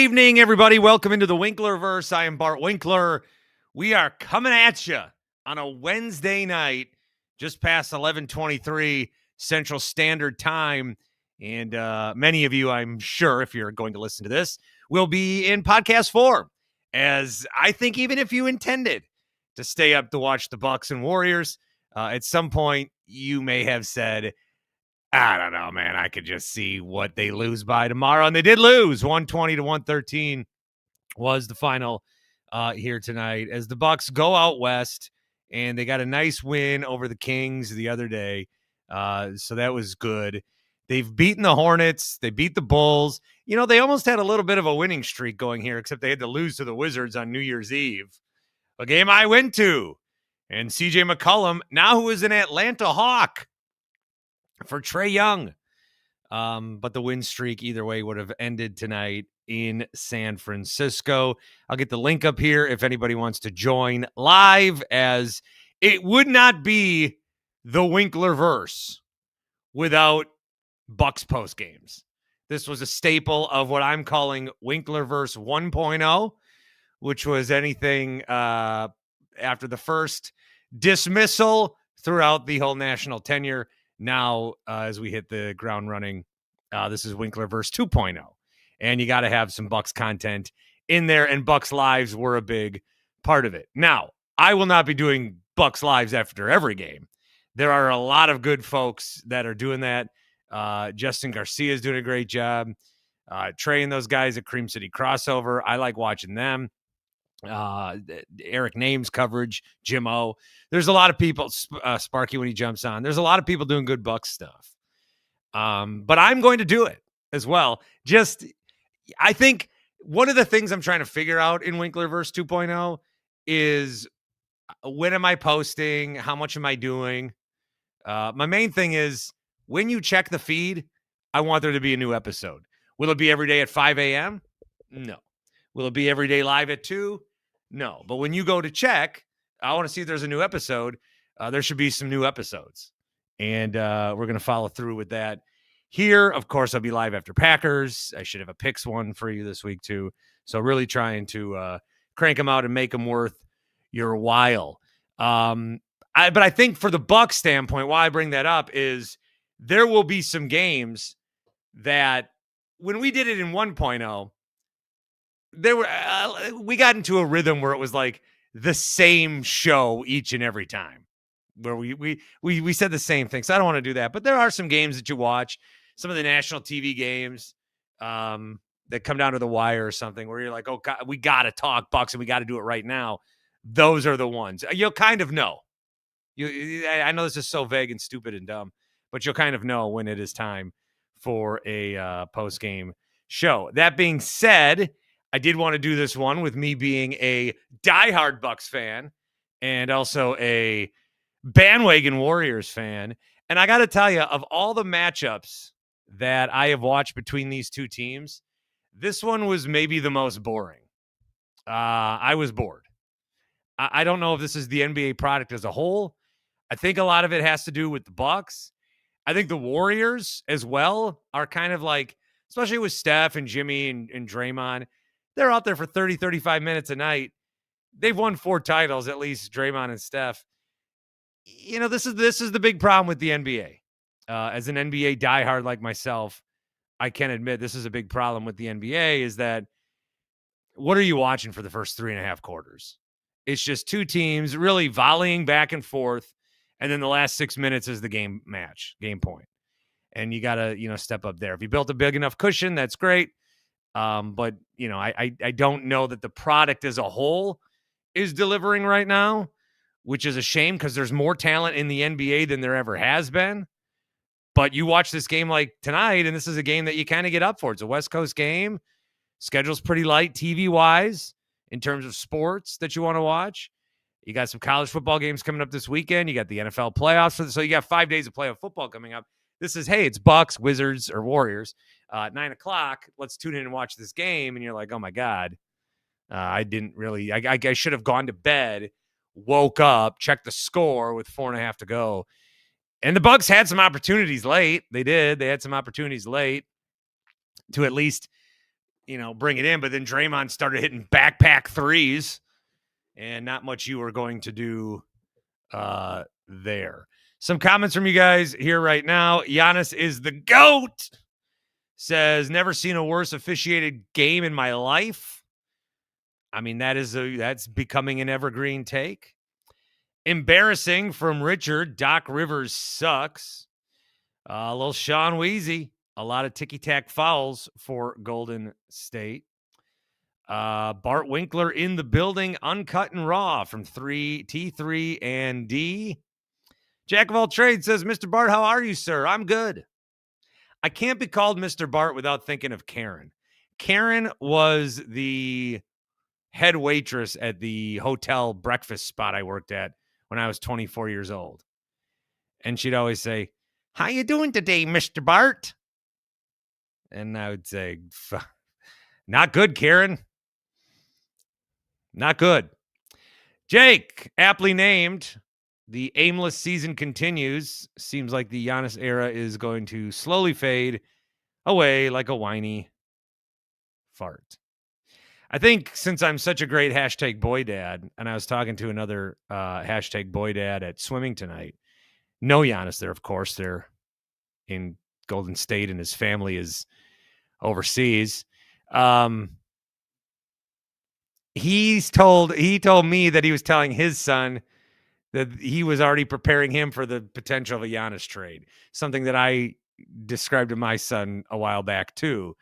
evening, everybody. Welcome into the Winklerverse. I am Bart Winkler. We are coming at you on a Wednesday night, just past 11:23 Central Standard Time. And many of you, I'm sure, if you're going to listen to this, will be in podcast form. As I think even if you intended to stay up to watch the Bucks and Warriors, at some point you may have said, I don't know, man. I could just see what they lose by tomorrow. And they did lose. 120-113 was the final here tonight as the Bucks go out west, and they got a nice win over the Kings the other day. So that was good. They've beaten the Hornets. They beat the Bulls. You know, they almost had a little bit of a winning streak going here, except they had to lose to the Wizards on New Year's Eve, a game I went to. And CJ McCollum, now who is an Atlanta Hawk, for Trae Young. But the win streak either way would have ended tonight in San Francisco. I'll get the link up here if anybody wants to join live, as it would not be the Winklerverse without Bucks post games. This was a staple of what I'm calling Winklerverse 1.0, which was anything after the first dismissal throughout the whole national tenure. Now, as we hit the ground running, this is Winklerverse 2.0, and you got to have some Bucks content in there, and Bucks Lives were a big part of it. Now, I will not be doing Bucks Lives after every game. There are a lot of good folks that are doing that. Justin Garcia is doing a great job. Trey and those guys at Cream City Crossover, I like watching them. Eric Names coverage, Jim O. There's a lot of people, Sparky when he jumps on. There's a lot of people doing good Bucks stuff. But I'm going to do it as well. I think one of the things I'm trying to figure out in Winklerverse 2.0 is when am I posting? How much am I doing? My main thing is when you check the feed, I want there to be a new episode. Will it be every day at 5 a.m.? No. Will it be every day live at 2? No. But when you go to check, I want to see if there's a new episode. There should be some new episodes. And we're going to follow through with that here. Of course, I'll be live after Packers. I should have a picks one for you this week, too. So really trying to crank them out and make them worth your while. But I think for the Bucks standpoint, why I bring that up is there will be some games that when we did it in 1.0, we got into a rhythm where it was like the same show each and every time, where we said the same thing. So I don't want to do that. But there are some games that you watch, some of the national TV games that come down to the wire or something, where you're like, oh God, we got to talk Bucks and we got to do it right now. Those are the ones you'll kind of know. I know this is so vague and stupid and dumb, but you'll kind of know when it is time for a post-game show. That being said, I did want to do this one with me being a diehard Bucks fan and also a bandwagon Warriors fan. And I got to tell you, of all the matchups that I have watched between these two teams, this one was maybe the most boring. I was bored. I don't know if this is the NBA product as a whole. I think a lot of it has to do with the Bucks. I think the Warriors as well are kind of like, especially with Steph and Jimmy and Draymond, they're out there for 30, 35 minutes a night. They've won 4 titles, at least Draymond and Steph. You know, this is the big problem with the NBA. As an NBA diehard like myself, I can admit this is a big problem with the NBA, is that what are you watching for the first 3.5 quarters? It's just two teams really volleying back and forth, and then the last 6 minutes is the game point. And you got to, step up there. If you built a big enough cushion, that's great. But, I don't know that the product as a whole is delivering right now, which is a shame because there's more talent in the NBA than there ever has been. But you watch this game like tonight, and this is a game that you kind of get up for. It's a West Coast game. Schedule's pretty light TV-wise in terms of sports that you want to watch. You got some college football games coming up this weekend. You got the NFL playoffs. So you got 5 days of playoff football coming up. This is, hey, it's Bucks, Wizards, or Warriors. 9 o'clock, let's tune in and watch this game. And you're like, oh, my God. I should have gone to bed, woke up, checked the score with 4.5 to go. And the Bucks had some opportunities late. They did. They had some opportunities late to at least bring it in. But then Draymond started hitting backpack threes, and not much you were going to do there. Some comments from you guys here right now. Giannis is the GOAT. Says, never seen a worse officiated game in my life. I mean, that's becoming an evergreen take. Embarrassing from Richard. Doc Rivers sucks. A little Sean Weezy. A lot of ticky-tack fouls for Golden State. Bart Winkler in the building, uncut and raw from T3 and D. Jack of all trades says, Mr. Bart, how are you, sir? I'm good. I can't be called Mr. Bart without thinking of Karen. Karen was the head waitress at the hotel breakfast spot I worked at when I was 24 years old. And she'd always say, how you doing today, Mr. Bart? And I would say, not good, Karen. Not good. Jake, aptly named, the Aimless season continues. Seems like the Giannis era is going to slowly fade away like a whiny fart. I think since I'm such a great hashtag boy dad, and I was talking to another hashtag boy dad at swimming tonight. No Giannis there, of course. They're in Golden State and his family is overseas. He told me that he was telling his son that he was already preparing him for the potential of a Giannis trade, something that I described to my son a while back too.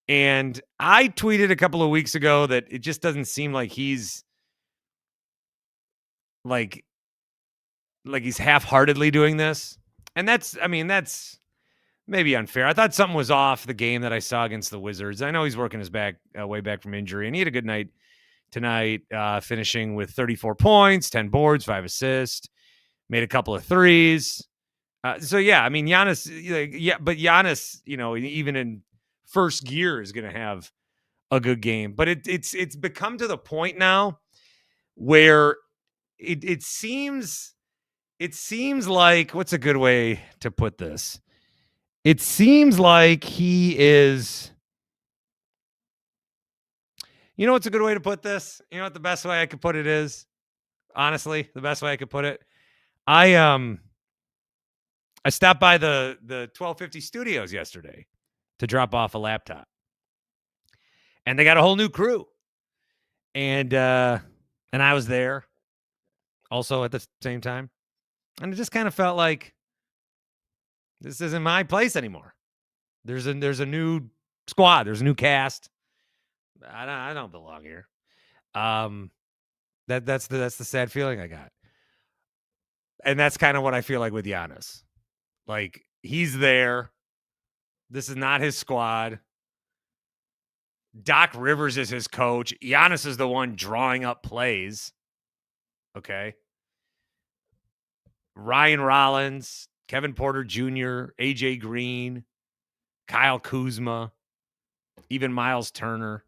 And I tweeted a couple of weeks ago that it just doesn't seem like he's like he's half-heartedly doing this. And that's maybe unfair. I thought something was off the game that I saw against the Wizards. I know he's working his way back from injury, and he had a good night tonight, finishing with 34 points, 10 boards, 5 assists, made a couple of threes. So yeah, I mean, Giannis, but Giannis, even in first gear is going to have a good game. But it's become to the point now where it seems like, what's a good way to put this? It seems like he is. You know what's a good way to put this? You know what the best way I could put it is? Honestly, the best way I could put it. I stopped by the 1250 studios yesterday to drop off a laptop. And they got a whole new crew. And I was there also at the same time. And it just kind of felt like this isn't my place anymore. There's a new squad, there's a new cast. I don't belong here. That's the sad feeling I got. And that's kind of what I feel like with Giannis. Like, he's there. This is not his squad. Doc Rivers is his coach. Giannis is the one drawing up plays. Okay. Ryan Rollins, Kevin Porter Jr., AJ Green, Kyle Kuzma, even Miles Turner.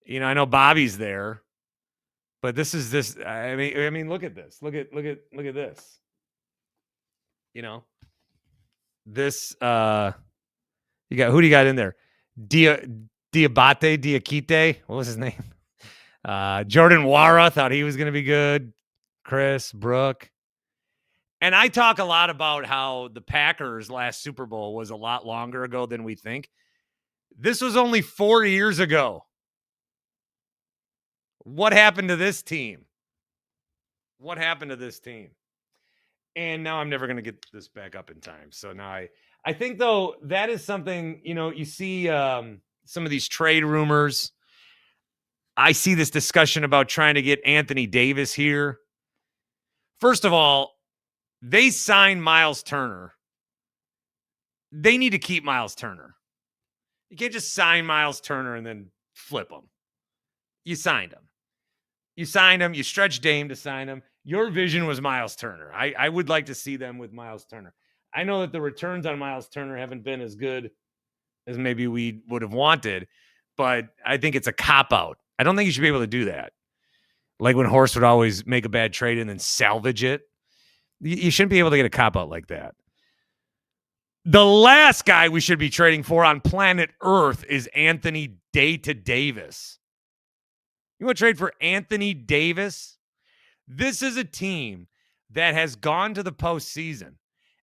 I know Bobby's there, but this. I mean, look at this. Look at this. This. Who do you got in there? Diakite. What was his name? Jordan Wara, thought he was going to be good. Chris Brooke. And I talk a lot about how the Packers' last Super Bowl was a lot longer ago than we think. This was only 4 years ago. What happened to this team? And now I'm never going to get this back up in time. So now I think, though, that is something, you see some of these trade rumors. I see this discussion about trying to get Anthony Davis here. First of all, they signed Miles Turner. They need to keep Miles Turner. You can't just sign Miles Turner and then flip him. You signed him. You stretched Dame to sign him. Your vision was Miles Turner. I would like to see them with Miles Turner. I know that the returns on Miles Turner haven't been as good as maybe we would have wanted, but I think it's a cop-out. I don't think you should be able to do that. Like when Horst would always make a bad trade and then salvage it. You shouldn't be able to get a cop-out like that. The last guy we should be trading for on planet Earth is Anthony Davis. You want to trade for Anthony Davis? This is a team that has gone to the postseason.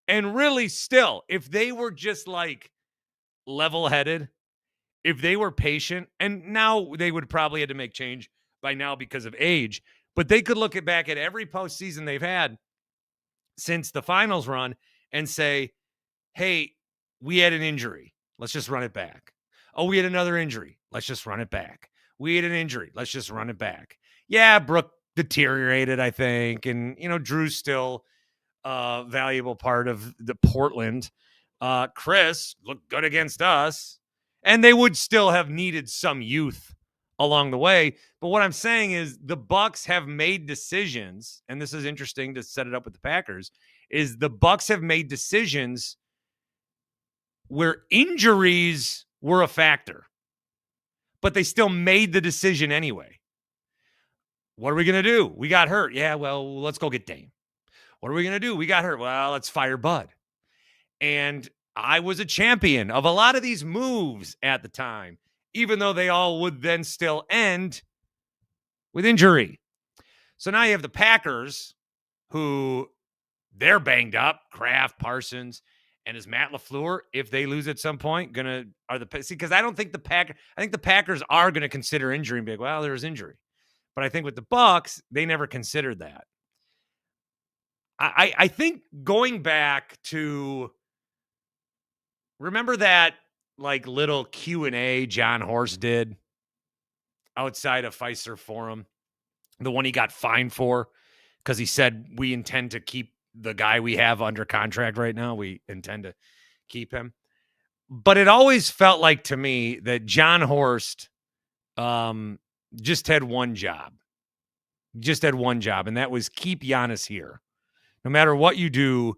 And really still, if they were just like level-headed, if they were patient, and now they would probably have to make change by now because of age, but they could look back at every postseason they've had since the finals run and say, hey, we had an injury. Let's just run it back. Oh, we had another injury. Let's just run it back. We had an injury. Let's just run it back. Yeah, Brooke deteriorated, I think. And, Drew's still a valuable part of the Portland. Chris looked good against us. And they would still have needed some youth along the way. But what I'm saying is the Bucks have made decisions, and this is interesting to set it up with the Packers, is the Bucks have made decisions where injuries were a factor, but they still made the decision anyway. What are we going to do? We got hurt. Yeah, well, let's go get Dame. What are we going to do? We got hurt. Well, let's fire Bud. And I was a champion of a lot of these moves at the time, even though they all would then still end with injury. So now you have the Packers, who they're banged up, Kraft, Parsons, and is Matt LaFleur, if they lose at some point, because I don't think I think the Packers are going to consider injury and be like, well, there was injury. But I think with the Bucks, they never considered that. I think going back to, remember that like little Q&A John Horst did outside of Fiserv Forum, the one he got fined for because he said we intend to keep the guy we have under contract right now. We intend to keep him. But it always felt like to me that John Horst just had one job. And that was keep Giannis here. No matter what you do,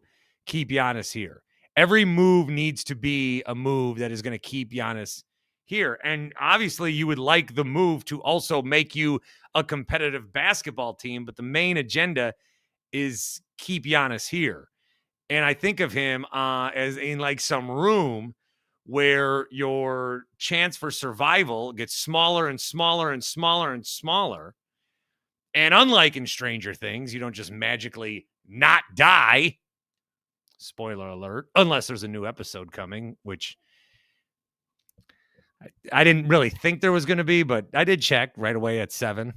keep Giannis here. Every move needs to be a move that is going to keep Giannis here. And obviously you would like the move to also make you a competitive basketball team, but the main agenda is keep Giannis here. And I think of him as in like some room where your chance for survival gets smaller and smaller and smaller and smaller. And unlike in Stranger Things, you don't just magically not die. Spoiler alert, unless there's a new episode coming, which I didn't really think there was going to be, but I did check right away at 7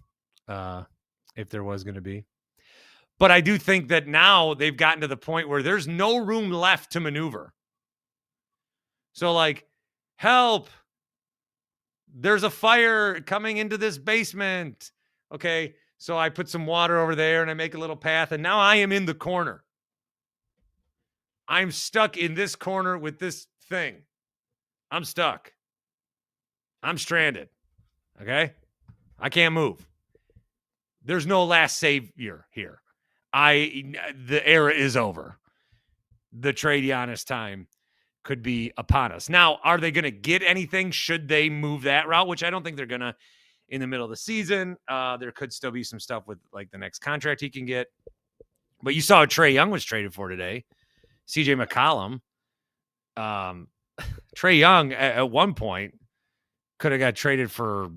if there was going to be. But I do think that now they've gotten to the point where there's no room left to maneuver. So like, help, there's a fire coming into this basement. Okay, so I put some water over there and I make a little path, and now I am in the corner. I'm stuck in this corner with this thing. I'm stuck. I'm stranded. Okay? I can't move. There's no last savior here. The era is over. The trade Giannis time could be upon us. Now, are they going to get anything should they move that route, which I don't think they're going to in the middle of the season. There could still be some stuff with like the next contract he can get. But you saw what Trae Young was traded for today. CJ McCollum. Trae Young at one point could have got traded for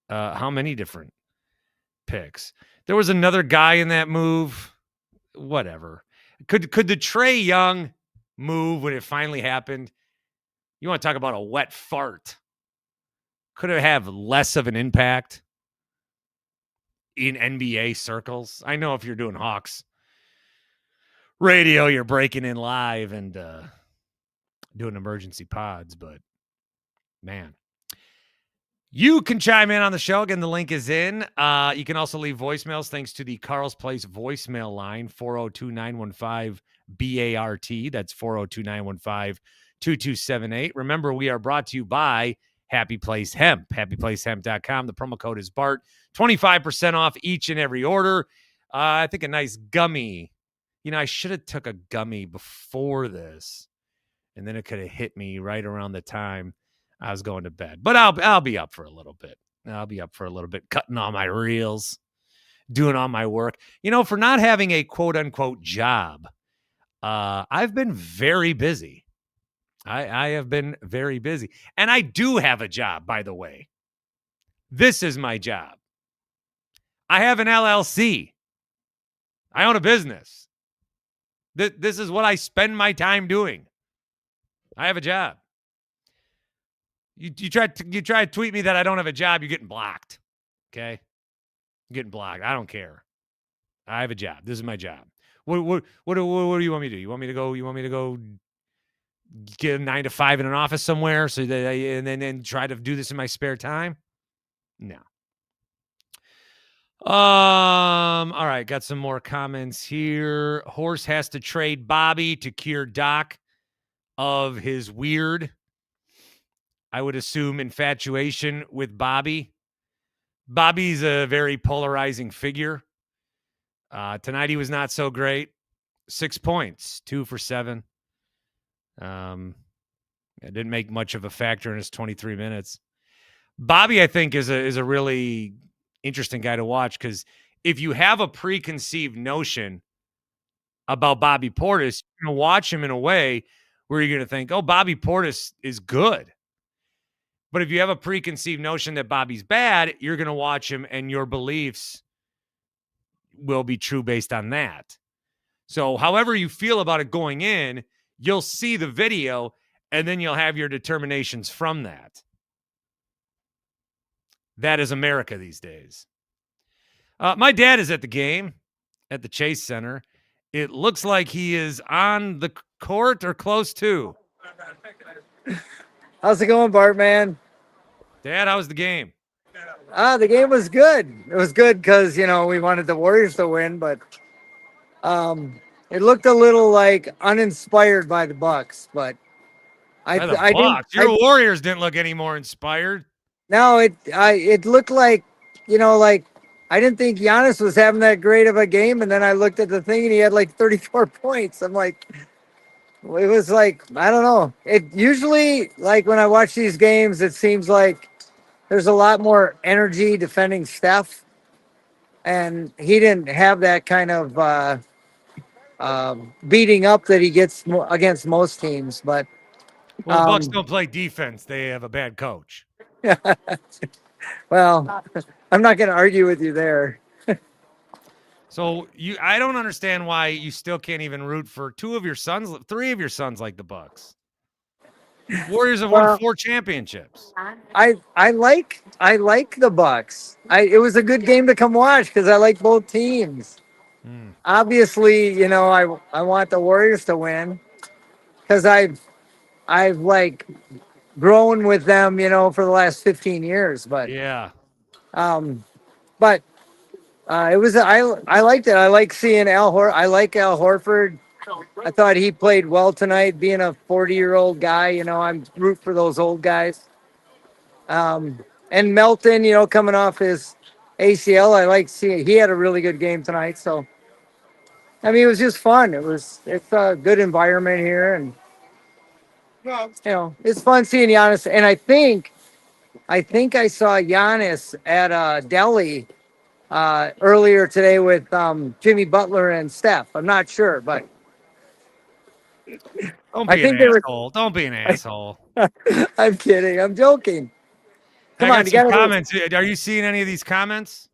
how many different picks? There was another guy in that move. Whatever. Could the Trae Young move when it finally happened? You want to talk about a wet fart? Could it have less of an impact in NBA circles? I know if you're doing Hawks radio, you're breaking in live and doing emergency pods, but man, you can chime in on the show. Again, the link is in. You can also leave voicemails thanks to the Carl's Place voicemail line, 402-915-BART. That's 402-915-2278. Remember, we are brought to you by Happy Place Hemp, happyplacehemp.com. The promo code is BART. 25% off each and every order. I think a nice gummy. I should have took a gummy before this, and then it could have hit me right around the time I was going to bed. But I'll be up for a little bit. Cutting all my reels, doing all my work. For not having a quote-unquote job, I've been very busy. I have been very busy. And I do have a job, by the way. This is my job. I have an LLC. I own a business. This is what I spend my time doing. I have a job. You try to tweet me that I don't have a job, you're getting blocked. Okay? You're getting blocked. I don't care. I have a job. This is my job. What do you want me to do? You want me to go get a 9 to 5 in an office somewhere so that and then try to do this in my spare time? No. All right, got some more comments here. Horse has to trade Bobby to cure Doc of his weird, I would assume, infatuation with Bobby. Bobby's a very polarizing figure. Tonight he was not so great. 6 points, 2 for 7. It didn't make much of a factor in his 23 minutes. Bobby, I think, is a really interesting guy to watch because if you have a preconceived notion about Bobby Portis, you're going to watch him in a way where you're going to think, oh, Bobby Portis is good. But if you have a preconceived notion that Bobby's bad, you're going to watch him and your beliefs will be true based on that. So however you feel about it going in, you'll see the video and then you'll have your determinations from that. That is America these days. My dad is at the game at the Chase Center. It looks like he is on the court or close to. How's it going, Bart, man? Dad, how was the game? The game was good. It was good because, we wanted the Warriors to win, but it looked a little like uninspired by the Bucks. But Your Warriors didn't look any more inspired. No, it looked like, I didn't think Giannis was having that great of a game, and then I looked at the thing and he had like 34 points. I'm like, it was like, I don't know. It usually, like when I watch these games, it seems like there's a lot more energy defending Steph, and he didn't have that kind of beating up that he gets against most teams. But the Bucks don't play defense; they have a bad coach. Well, I'm not going to argue with you there. So I don't understand why you still can't even root for 3 of your sons like the Bucks. Warriors have won 4 championships. I like the Bucks. It was a good game to come watch because I like both teams. Obviously, I want the Warriors to win because I've like grown with them, for the last 15 years. But yeah, but it was I liked it. I like seeing I like Al Horford. I thought he played well tonight, being a 40-year-old guy. I'm root for those old guys. And Melton, coming off his ACL, I like seeing he had a really good game tonight. So, I mean, it was just fun. It's a good environment here, and it's fun seeing Giannis. And I think I saw Giannis at a deli earlier today with Jimmy Butler and Steph. I'm not sure, but. Don't be an asshole. Don't be an asshole. I'm kidding. I'm joking. Come on, you got comments. Are you seeing any of these comments?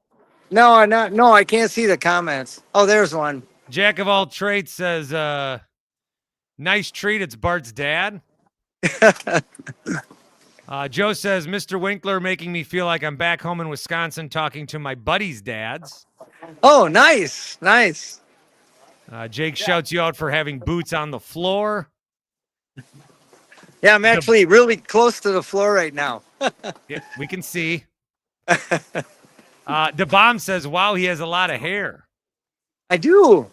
No, I'm not. No, I can't see the comments. Oh, there's one. Jack of all trades says, nice treat. It's Bart's dad. Joe says, Mr. Winkler making me feel like I'm back home in Wisconsin talking to my buddies' dads. Oh, nice. Nice. Jake shouts you out for having boots on the floor. Yeah, I'm actually really close to the floor right now. Yeah, we can see. The bomb says, wow, he has a lot of hair. I do.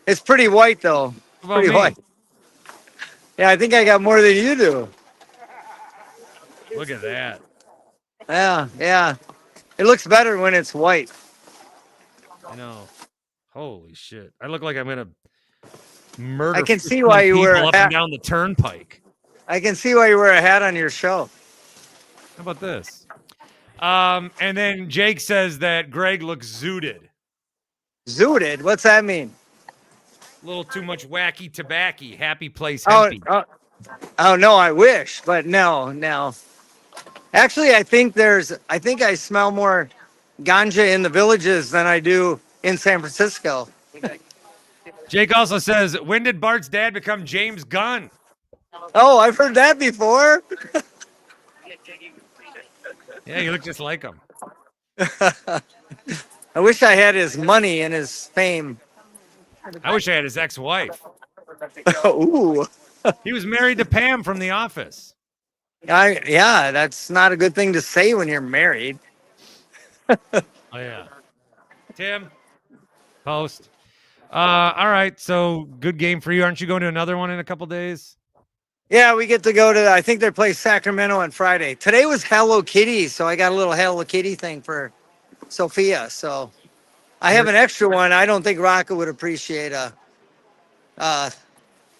It's pretty white, though. Pretty white. Yeah, I think I got more than you do. Look at that. Yeah. It looks better when it's white. I know. Holy shit. I look like I'm going to murder I can see why you wear up and down the turnpike. I can see why you wear a hat on your show. How about this? And then Jake says that Greg looks zooted. Zooted? What's that mean? A little too much wacky tobacco. Happy place Oh, hempy. oh no, I wish, but no. Actually, I think I smell more ganja in the villages than I do in San Francisco. Jake also says, when did Bart's dad become James Gunn? Oh, I've heard that before. Yeah, you look just like him. I wish I had his money and his fame. I wish I had his ex-wife. Ooh. He was married to Pam from The Office. Yeah, that's not a good thing to say when you're married. Oh, yeah. Tim, post. All right, so good game for you. Aren't you going to another one in a couple days? Yeah, we get to go to, I think they play Sacramento on Friday. Today was Hello Kitty, so I got a little Hello Kitty thing for Sophia. So I have an extra one. I don't think Rocco would appreciate a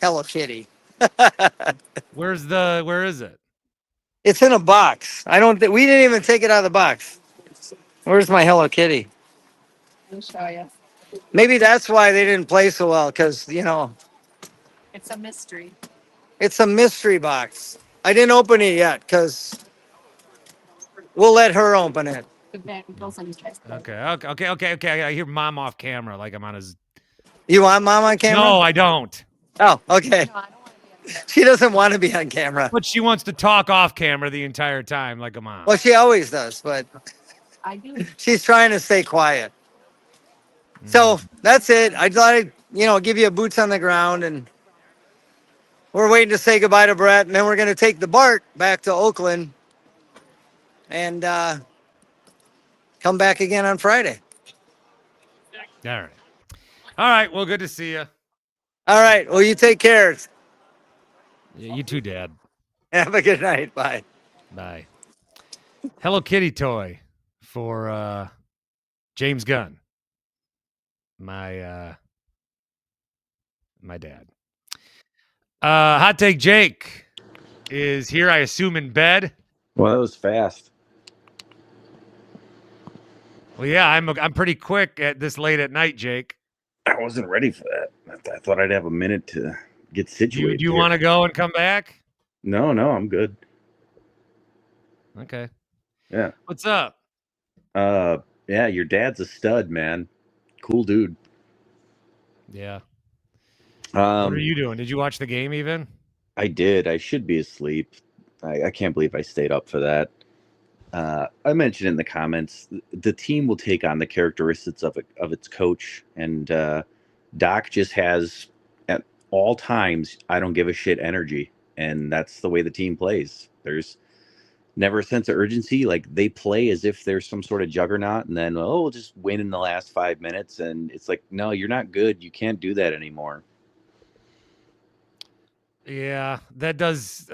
Hello Kitty. Where is it? It's in a box. I don't think we didn't even take it out of the box. Where's my Hello Kitty? I'll show you. Maybe that's why they didn't play so well, because It's a mystery. it's a mystery box. I didn't open it yet because we'll let her open it. Okay. I hear mom off camera like I'm on his. You want mom on camera? No, I don't. Oh, okay. No, I don't want to be on She doesn't want to be on camera. But she wants to talk off camera the entire time like a mom. Well, she always does, but I do. she's trying to stay quiet. So that's it. I thought I'd, give you a boots on the ground, and we're waiting to say goodbye to Brett, and then we're going to take the Bart back to Oakland and come back again on Friday. All right. Well, good to see you. All right. Well, you take care. Yeah, you too, Dad. Have a good night. Bye. Bye. Hello Kitty toy for James Gunn. My dad. Hot Take Jake is here, I assume, in bed. Well, that was fast. Well, yeah, I'm pretty quick at this late at night, Jake. I wasn't ready for that. I thought I'd have a minute to get situated. Do you want to go and come back? No, I'm good. Okay. Yeah. What's up? Yeah, your dad's a stud, man. Cool dude. Yeah. What are you doing? Did you watch the game even? I did. I should be asleep. I can't believe I stayed up for that. I mentioned in the comments, the team will take on the characteristics of its coach, and Doc just has at all times I don't give a shit energy, and that's the way the team plays. There's never a sense of urgency. Like, they play as if there's some sort of juggernaut, and then we'll just win in the last 5 minutes, and it's like, no, you're not good. You can't do that anymore. Yeah, that does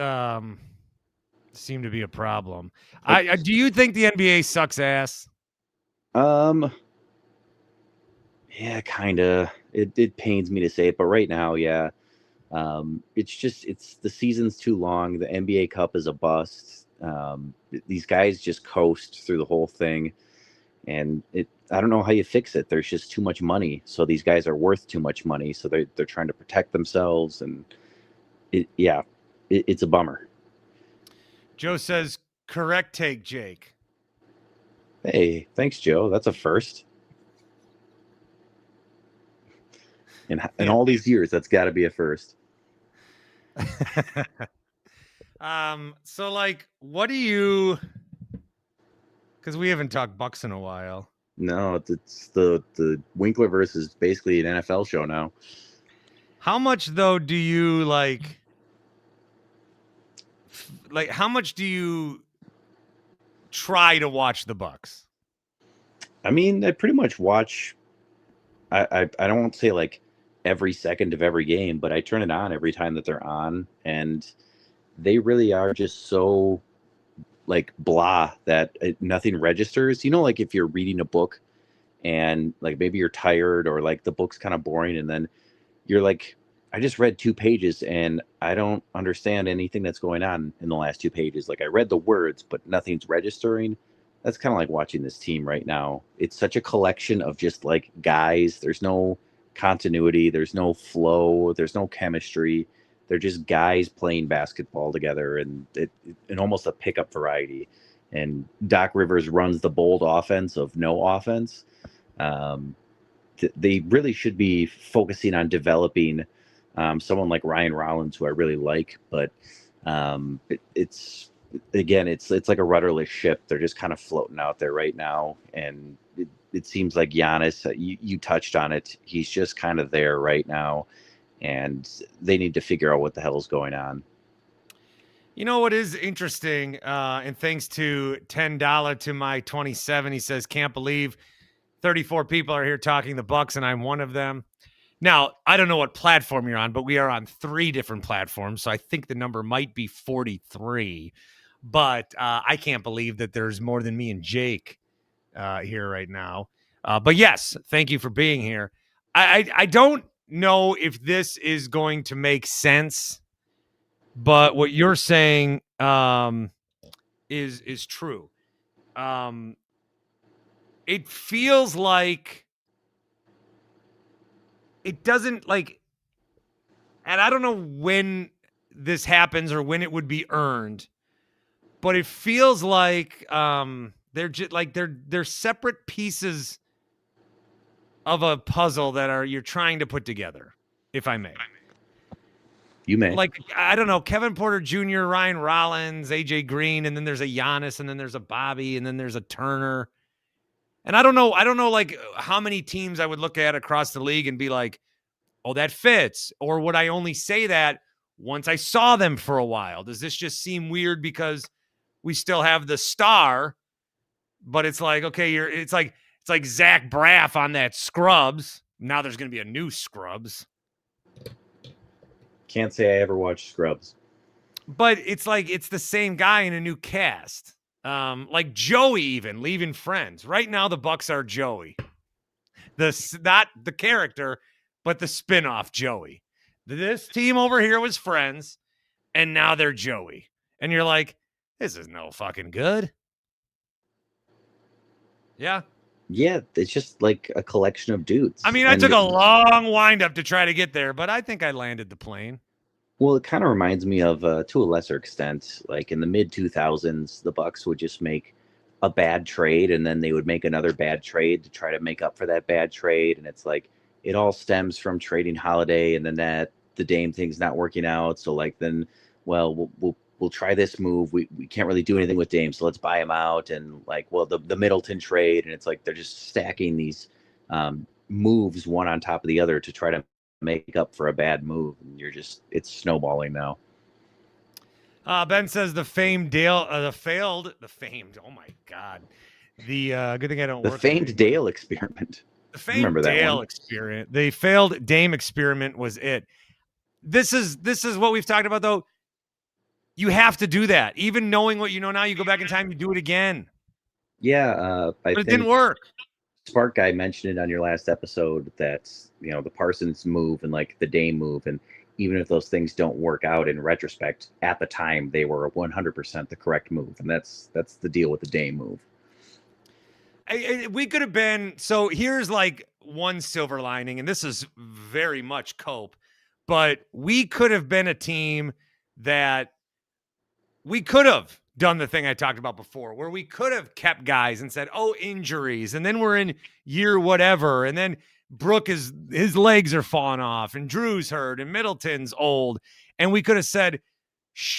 seem to be a problem. Do you think the NBA sucks ass? Yeah, kind of. It pains me to say it, but right now, yeah. It's the season's too long. The NBA Cup is a bust. These guys just coast through the whole thing, and I don't know how you fix it. There's just too much money, so these guys are worth too much money, so they're trying to protect themselves, and it's a bummer. Joe says, correct take, Jake. Hey, thanks, Joe. That's a first. In all these years, that's got to be a first. So like, what do you? Because we haven't talked Bucks in a while. No, it's the Winklerverse is basically an NFL show now. How much though do you like? Like, how much do you try to watch the Bucks? I mean, I pretty much watch. I don't want to say like every second of every game, but I turn it on every time that they're on, and they really are just so like blah that nothing registers. Like if you're reading a book and like maybe you're tired or like the book's kind of boring, and then you're like, I just read 2 pages and I don't understand anything that's going on in the last 2 pages. Like, I read the words, but nothing's registering. That's kind of like watching this team right now. It's such a collection of just like guys. There's no continuity. There's no flow. There's no chemistry. They're just guys playing basketball together, and in almost a pickup variety. And Doc Rivers runs the bold offense of no offense. They really should be focusing on developing someone like Ryan Rollins, who I really like, but it's like a rudderless ship. They're just kind of floating out there right now, and it seems like Giannis, you touched on it, he's just kind of there right now, and they need to figure out what the hell is going on. You know what is interesting, and thanks to $10 to my 27, he says, can't believe 34 people are here talking the Bucks, and I'm one of them. Now, I don't know what platform you're on, but we are on 3 different platforms, so I think the number might be 43. But I can't believe that there's more than me and Jake here right now. But yes, thank you for being here. I don't know if this is going to make sense, but what you're saying is true. It feels like it doesn't like, and I don't know when this happens or when it would be earned, but it feels like they're just like they're separate pieces of a puzzle that you're trying to put together, if I may. You may. Like, I don't know, Kevin Porter Jr., Ryan Rollins, AJ Green, and then there's a Giannis, and then there's a Bobby, and then there's a Turner. And I don't know like how many teams I would look at across the league and be like, oh, that fits. Or would I only say that once I saw them for a while? Does this just seem weird because we still have the star, but it's like, okay, it's like Zach Braff on that Scrubs. Now there's going to be a new Scrubs. Can't say I ever watched Scrubs. But it's like it's the same guy in a new cast. Like Joey even leaving Friends. Right now the Bucks are Joey. Not the character, but the spinoff Joey. This team over here was Friends, and now they're Joey. And you're like, this is no fucking good. Yeah. Yeah, it's just like a collection of dudes. I mean, I took a long wind-up to try to get there, but I think I landed the plane. Well, it kind of reminds me of, to a lesser extent, like in the mid-2000s, the Bucks would just make a bad trade, and then they would make another bad trade to try to make up for that bad trade. And it's like, it all stems from trading Holiday, and then the Dame thing's not working out. So like, then, well, we'll try this move. We can't really do anything with Dame, so let's buy him out. And like, well, the Middleton trade, and it's like they're just stacking these moves one on top of the other to try to make up for a bad move. And it's snowballing now. Ben says the famed, oh my God. The good thing I don't the work. The famed Dale experiment. The famed Dale experiment. The failed Dame experiment was it. This is what we've talked about, though. You have to do that. Even knowing what you know now, you go back in time, you do it again. Yeah. But it didn't work. Spark Guy mentioned it on your last episode that, the Parsons move and like the Dame move, and even if those things don't work out in retrospect, at the time they were 100% the correct move. And that's the deal with the Dame move. We could have been, so here's like one silver lining, and this is very much cope, but we could have been a team that we could have done the thing I talked about before, where we could have kept guys and said, oh, injuries, and then we're in year whatever, and then Brooke his legs are falling off, and Drew's hurt, and Middleton's old, and we could have said,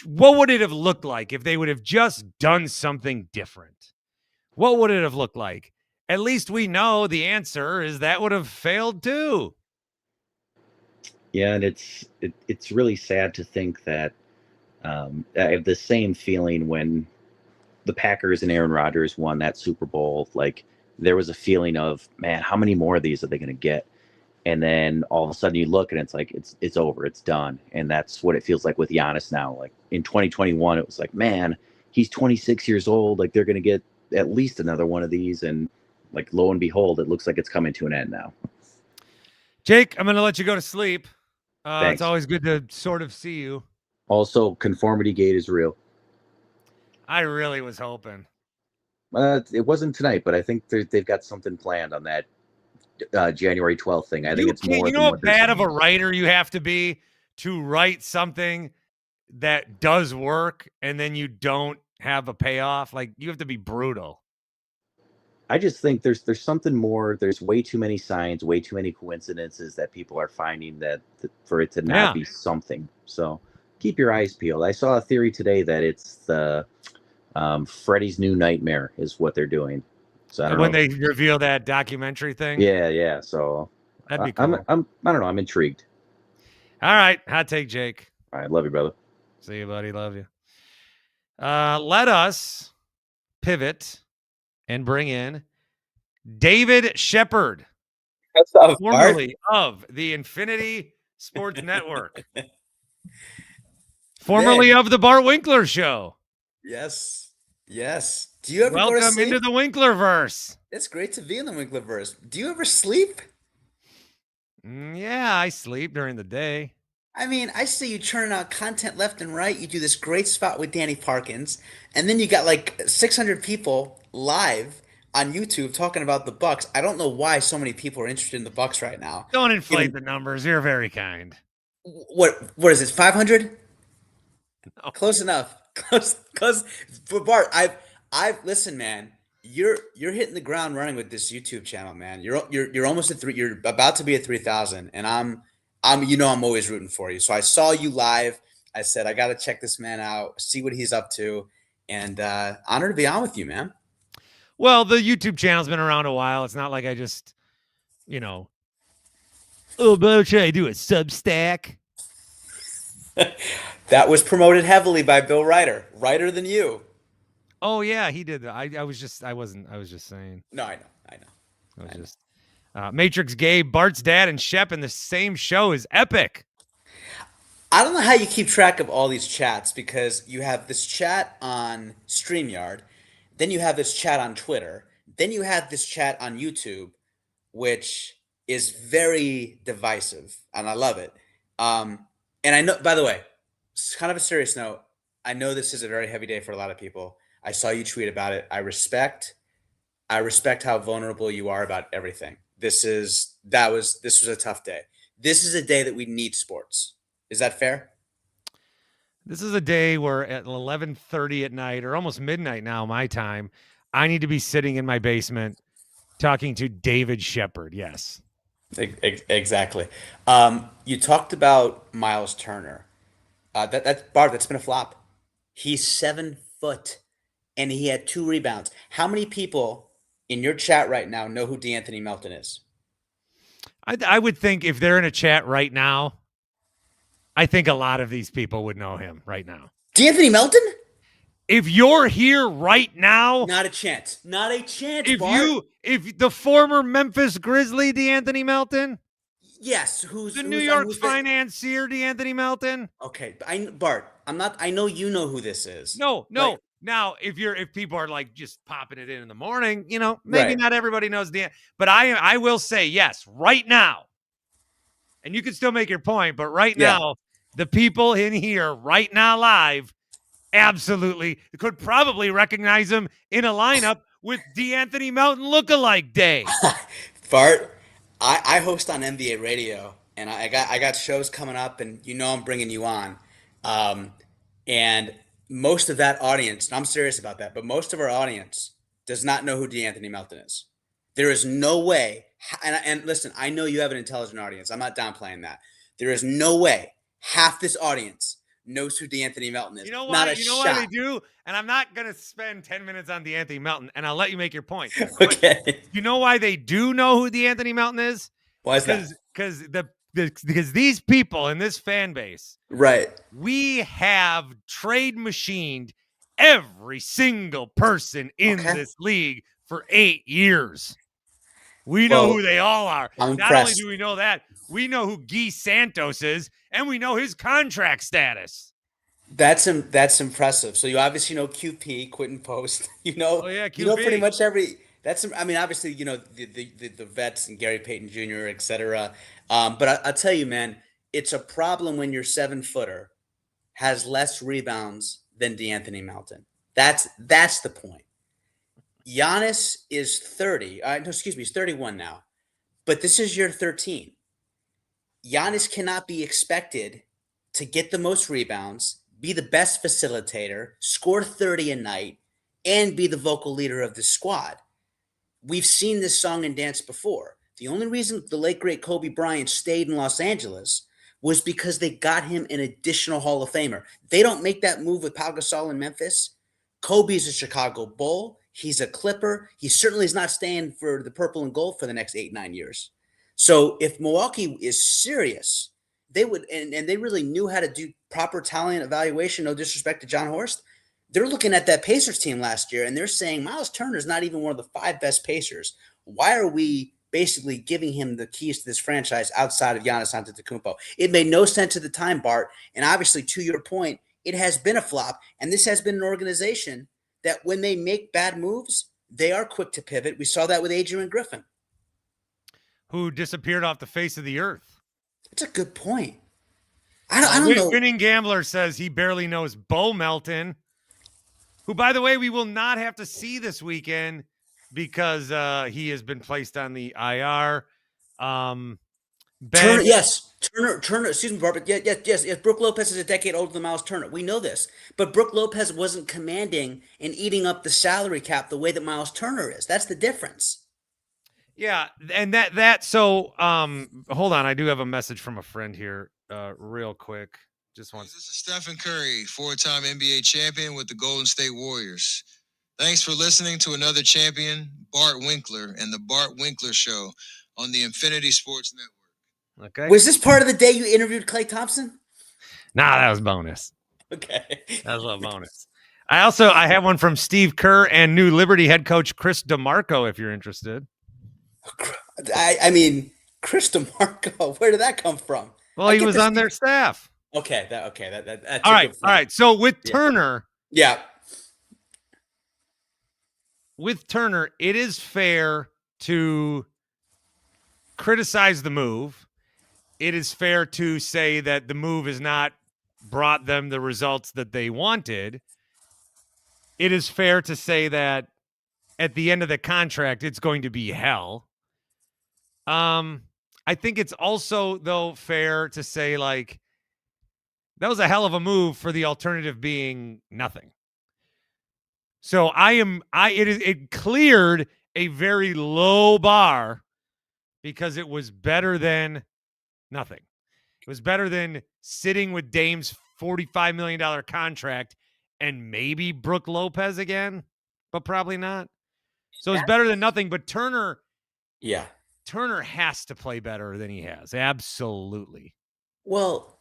what would it have looked like if they would have just done something different? What would it have looked like? At least we know the answer is that would have failed too. Yeah, and it's really sad to think that I have the same feeling when the Packers and Aaron Rodgers won that Super Bowl. Like, there was a feeling of, man, how many more of these are they going to get? And then all of a sudden you look and it's like, it's over, it's done. And that's what it feels like with Giannis now. Like in 2021, it was like, man, he's 26 years old. Like, they're going to get at least another one of these. And like, lo and behold, it looks like it's coming to an end now. Jake, I'm going to let you go to sleep. Thanks. It's always good to sort of see you. Also, Conformity Gate is real. I really was hoping. It wasn't tonight, but I think they've got something planned on that January 12th thing. I think You it's can't, more you than know what how they're bad of a saying. writer you have to be to write something that does work and then you don't have a payoff. Like, you have to be brutal. I just think there's something more. There's way too many signs, way too many coincidences that people are finding that for it to not Yeah. be something. So keep your eyes peeled. I saw a theory today that it's the Freddy's New Nightmare is what they're doing. So I don't When know. they reveal that documentary thing. Yeah. So That'd be I'm cool. I don't know. I'm intrigued. All right. Hot take, Jake. All right, love you, brother. See you, buddy. Love you. Let us pivot and bring in David Shepard, What's up, Bart? formerly of the Infinity Sports Network, formerly of the Bart Winkler Show. Yes. Do you ever go to Welcome sleep? into the Winklerverse. It's great to be in the Winklerverse. Do you ever sleep? Yeah, I sleep during the day. I mean, I see you churning out content left and right. You do this great spot with Danny Parkins, and then you got like 600 people live on YouTube talking about the Bucks. I don't know why so many people are interested in the Bucks right now. Don't inflate the numbers. You're very kind. What is it? 500? No. Close enough. Close. For Bart, I've listen, man. You're hitting the ground running with this YouTube channel, man. You're almost at 3. You're about to be at 3,000, and I'm always rooting for you. So I saw you live. I said I got to check this man out, see what he's up to, and honored to be on with you, man. Well, the YouTube channel's been around a while. It's not like I just, oh, but should I do a Substack? That was promoted heavily by Bill Ryder, Ryder than you. Oh yeah, he did. I was just saying. No, I know. Matrix Gabe, Bart's dad, and Shep in the same show is epic. I don't know how you keep track of all these chats because you have this chat on StreamYard, then you have this chat on Twitter, then you have this chat on YouTube, which is very divisive, and I love it. And I know, by the way, it's kind of a serious note. I know this is a very heavy day for a lot of people. I saw you tweet about it. I respect how vulnerable you are about everything. This was a tough day. This is a day that we need sports. Is that fair? This is a day where at 11:30 at night, or almost midnight now, my time, I need to be sitting in my basement talking to David Shepard. Yes. Exactly. You talked about Miles Turner. That's Bart. That's been a flop. He's 7 foot, and he had 2 rebounds. How many people in your chat right now know who DeAnthony Melton is? I would think if they're in a chat right now, I think a lot of these people would know him right now. DeAnthony Melton? If you're here right now, Not a chance. Not a chance, if Bart. if the former Memphis Grizzly DeAnthony Melton, Yes, who's the who's New on York who's financier DeAnthony Melton. Okay, Bart, I'm not. I know you know who this is. No. Like, Now, if people are like just popping it in the morning, maybe Right. not everybody knows but I will say yes right now, and you can still make your point, but right Yeah. now, the people in here right now live absolutely could probably recognize him in a lineup with DeAnthony Melton lookalike day. Bart, I host on NBA radio, and I got shows coming up, and I'm bringing you on, and most of that audience, and I'm serious about that, but most of our audience does not know who DeAnthony Melton is. There is no way, and listen, I know you have an intelligent audience. I'm not downplaying that. There is no way half this audience knows who DeAnthony Melton is. You know Not why? a You know shot. why they do? And I'm not gonna spend 10 minutes on DeAnthony Melton, and I'll let you make your point. Okay. You know why they do know who DeAnthony Melton is? Why is that? Because these people in this fan base, Right. we have trade machined every single person in this league for 8 years. We know who they all are. I'm Not only impressed. do we know that, we know who Guy Santos is, and we know his contract status. That's impressive. So you obviously know QP, Quentin Post. Oh, yeah, You know QP. pretty much every. Obviously the vets and Gary Payton Jr. etc. But I'll tell you, man, it's a problem when your 7-footer has less rebounds than DeAnthony Melton. That's the point. Giannis is 30. No, excuse me, he's 31 now. But this is year 13. Giannis cannot be expected to get the most rebounds, be the best facilitator, score 30 a night, and be the vocal leader of the squad. We've seen this song and dance before. The only reason the late great Kobe Bryant stayed in Los Angeles was because they got him an additional Hall of Famer. They don't make that move with Pau Gasol in Memphis. Kobe's a Chicago Bull. He's a Clipper. He certainly is not staying for the purple and gold for the next 8-9 years. So if Milwaukee is serious, they would, and they really knew how to do proper talent evaluation, no disrespect to John Horst. They're looking at that Pacers team last year, and they're saying Miles Turner's not even one of the 5 best Pacers. Why are we basically giving him the keys to this franchise outside of Giannis Antetokounmpo? It made no sense at the time, Bart. And obviously, to your point, it has been a flop. And this has been an organization that when they make bad moves, they are quick to pivot. We saw that with Adrian Griffin, who disappeared off the face of the earth. That's a good point. I don't know. Winning Gambler says he barely knows Bo Melton, who, by the way, we will not have to see this weekend because he has been placed on the IR. Turner, excuse me, Barbara. Yes. Brooke Lopez is a decade older than Miles Turner. We know this. But Brooke Lopez wasn't commanding and eating up the salary cap the way that Miles Turner is. That's the difference. Yeah, and so hold on. I do have a message from a friend here real quick. Just one. This is Stephen Curry, 4-time NBA champion with the Golden State Warriors. Thanks for listening to another champion, Bart Winkler, and the Bart Winkler Show on the Infinity Sports Network. Okay. Was this part of the day you interviewed Klay Thompson? Nah, that was bonus. Okay. That was a little bonus. I have one from Steve Kerr and New Liberty head coach Chris DeMarco, if you're interested. I mean, Chris DeMarco, where did that come from? Well, he was on their staff. Okay, that's all right. So with Turner, with Turner, it is fair to criticize the move. It is fair to say that the move has not brought them the results that they wanted. It is fair to say that at the end of the contract, it's going to be hell. I think it's also, though, fair to say, like, that was a hell of a move for the alternative being nothing. So it cleared a very low bar because it was better than nothing. It was better than sitting with Dame's $45 million contract and maybe Brooke Lopez again, but probably not. So it's better than nothing, but Turner has to play better than he has. Absolutely. Well,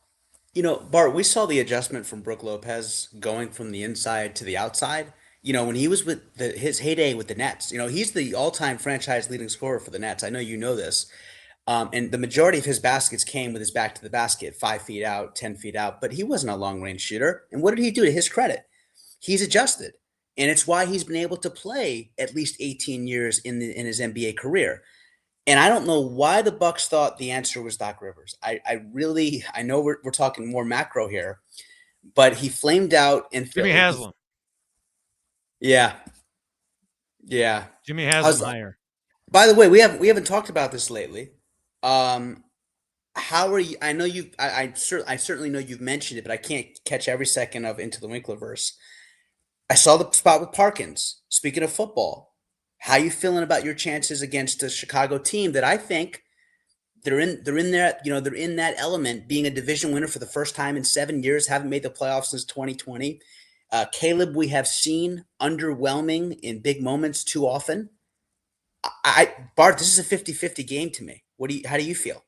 Bart, we saw the adjustment from Brooke Lopez going from the inside to the outside. When he was with his heyday with the Nets, he's the all-time franchise leading scorer for the Nets. I know you know this. And the majority of his baskets came with his back to the basket, 5 feet out, 10 feet out, but he wasn't a long-range shooter. And what did he do? To his credit, he's adjusted. And it's why he's been able to play at least 18 years in his NBA career. And I don't know why the Bucks thought the answer was Doc Rivers. I know we're talking more macro here, but he flamed out in Jimmy Haslam. Yeah. Jimmy Haslam higher. By the way, we haven't talked about this lately. How are you? I know you. I certainly know you've mentioned it, but I can't catch every second of Into the Winklerverse. I saw the spot with Parkins. Speaking of football, how you feeling about your chances against a Chicago team that I think they're in that element, being a division winner for the first time in 7 years, haven't made the playoffs since 2020. Caleb, we have seen underwhelming in big moments too often. Bart, this is a 50-50 game to me. How do you feel?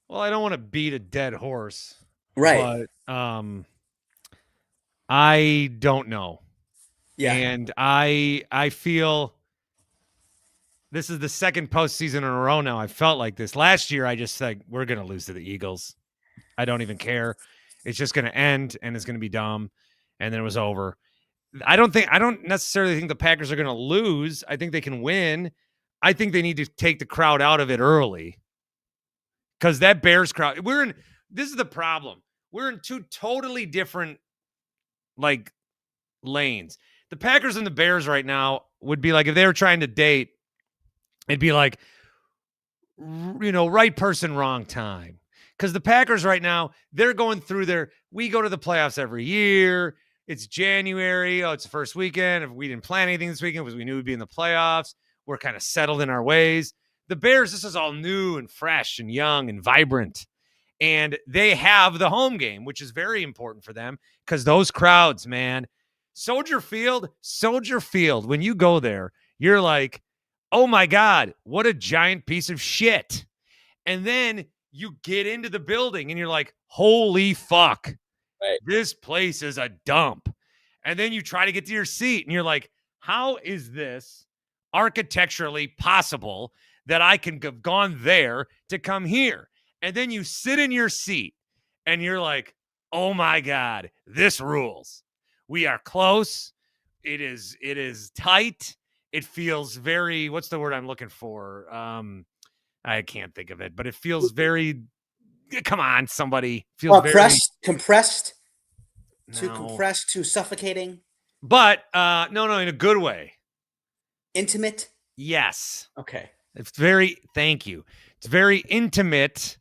Well, I don't want to beat a dead horse. Right. But I don't know. Yeah. And I feel this is the second postseason in a row now. I felt like this. Last year, I just said, we're going to lose to the Eagles. I don't even care. It's just going to end, and it's going to be dumb. And then it was over. I don't necessarily think the Packers are going to lose. I think they can win. I think they need to take the crowd out of it early. Because that Bears crowd, this is the problem. We're in two totally different, lanes. The Packers and the Bears right now would be like, if they were trying to date, it'd be like, right person, wrong time. Because the Packers right now, they're going through we go to the playoffs every year. It's January. Oh, it's the first weekend. If we didn't plan anything this weekend because we knew we'd be in the playoffs, we're kind of settled in our ways. The Bears, this is all new and fresh and young and vibrant. And they have the home game, which is very important for them because those crowds, man, Soldier Field, when you go there, you're like, oh my God, what a giant piece of shit. And then you get into the building and you're like, holy fuck, Right. This place is a dump. And then you try to get to your seat and you're like, how is this architecturally possible that I can have gone there to come here? And then you sit in your seat and you're like, oh my God, this rules. We are close. It is tight. It feels very, what's the word I'm looking for? I can't think of it, but it feels very, come on, somebody. Feels very compressed, too no. compressed, too suffocating. But no, in a good way. Intimate? Yes. Okay. Thank you. It's very intimate.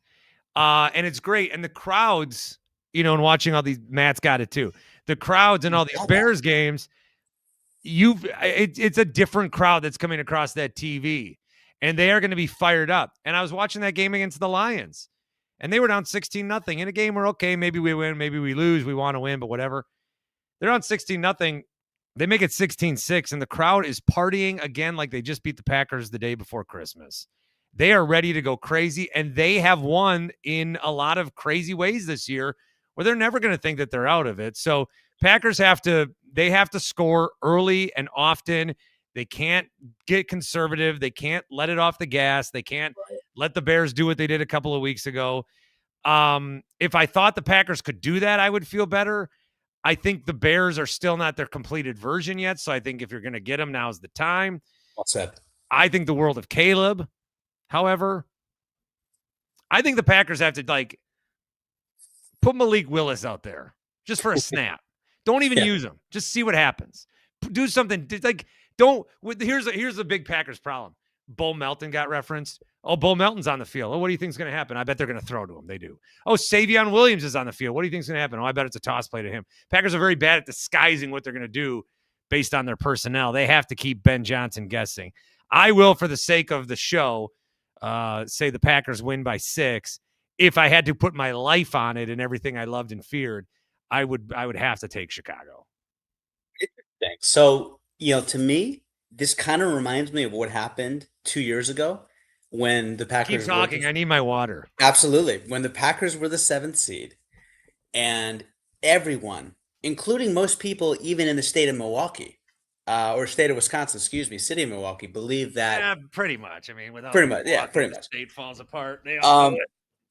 And it's great. And the crowds, and watching all these, Matt's got it too. The crowds and all these Bears games, it's a different crowd that's coming across that TV. And they are going to be fired up. And I was watching that game against the Lions. And they were down 16-0 in a game where, okay, maybe we win, maybe we lose. We want to win, but whatever. They're on 16-0. They make it 16-6, and the crowd is partying again like they just beat the Packers the day before Christmas. They are ready to go crazy, and they have won in a lot of crazy ways this year where they're never going to think that they're out of it. So Packers have to score early and often. They can't get conservative. They can't let it off the gas. They can't let the Bears do what they did a couple of weeks ago. If I thought the Packers could do that, I would feel better. I think the Bears are still not their completed version yet. So I think if you're going to get them, now's the time. Well said. I think the world of Caleb. However, I think the Packers have to put Malik Willis out there just for a snap. Don't even use him. Just see what happens. Do something here's a big Packers problem. Bo Melton got referenced. Oh, Bo Melton's on the field. Oh, what do you think is going to happen? I bet they're going to throw to him. They do. Oh, Savion Williams is on the field. What do you think is going to happen? Oh, I bet it's a toss play to him. Packers are very bad at disguising what they're going to do based on their personnel. They have to keep Ben Johnson guessing. I will, for the sake of the show, say the Packers win by 6. If I had to put my life on it and everything I loved and feared, I would have to take Chicago. Thanks. So, to me, this kind of reminds me of what happened 2 years ago when the Packers. Keep talking. I need my water. Absolutely. When the Packers were the 7th seed and everyone, including most people, even in the state of Milwaukee, or state of Wisconsin, city of Milwaukee, believe that. Yeah, pretty much. I mean, without pretty much, pretty much. State falls apart. They all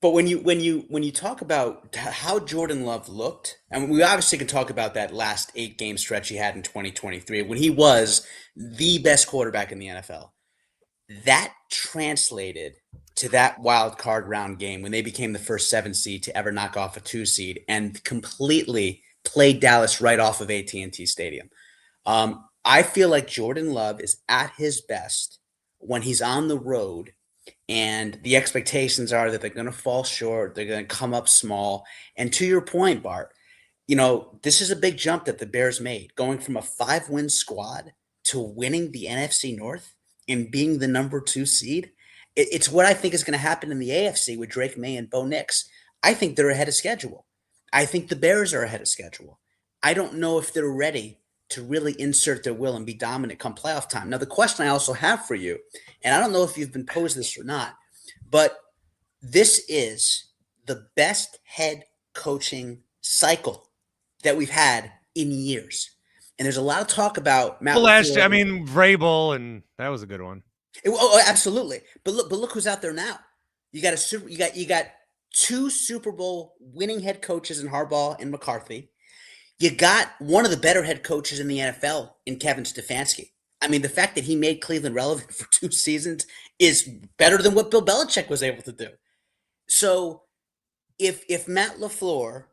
but when you talk about how Jordan Love looked, and we obviously can talk about that last 8-game stretch he had in 2023 when he was the best quarterback in the NFL. That translated to that wild card round game when they became the first 7 seed to ever knock off a 2 seed and completely played Dallas right off of AT&T Stadium. I feel like Jordan Love is at his best when he's on the road and the expectations are that they're going to fall short. They're going to come up small. And to your point, Bart, this is a big jump that the Bears made, going from a 5-win squad to winning the NFC North and being the number 2 seed. It's what I think is going to happen in the AFC with Drake May and Bo Nix. I think they're ahead of schedule. I think the Bears are ahead of schedule. I don't know if they're ready to really insert their will and be dominant come playoff time. Now, the question I also have for you, and I don't know if you've been posed this or not, but this is the best head coaching cycle that we've had in years. And there's a lot of talk about Matt. Vrabel, and that was a good one. Absolutely. But look who's out there now. You got 2 Super Bowl winning head coaches in Harbaugh and McCarthy. You got one of the better head coaches in the NFL in Kevin Stefanski. I mean, the fact that he made Cleveland relevant for 2 seasons is better than what Bill Belichick was able to do. So if Matt LaFleur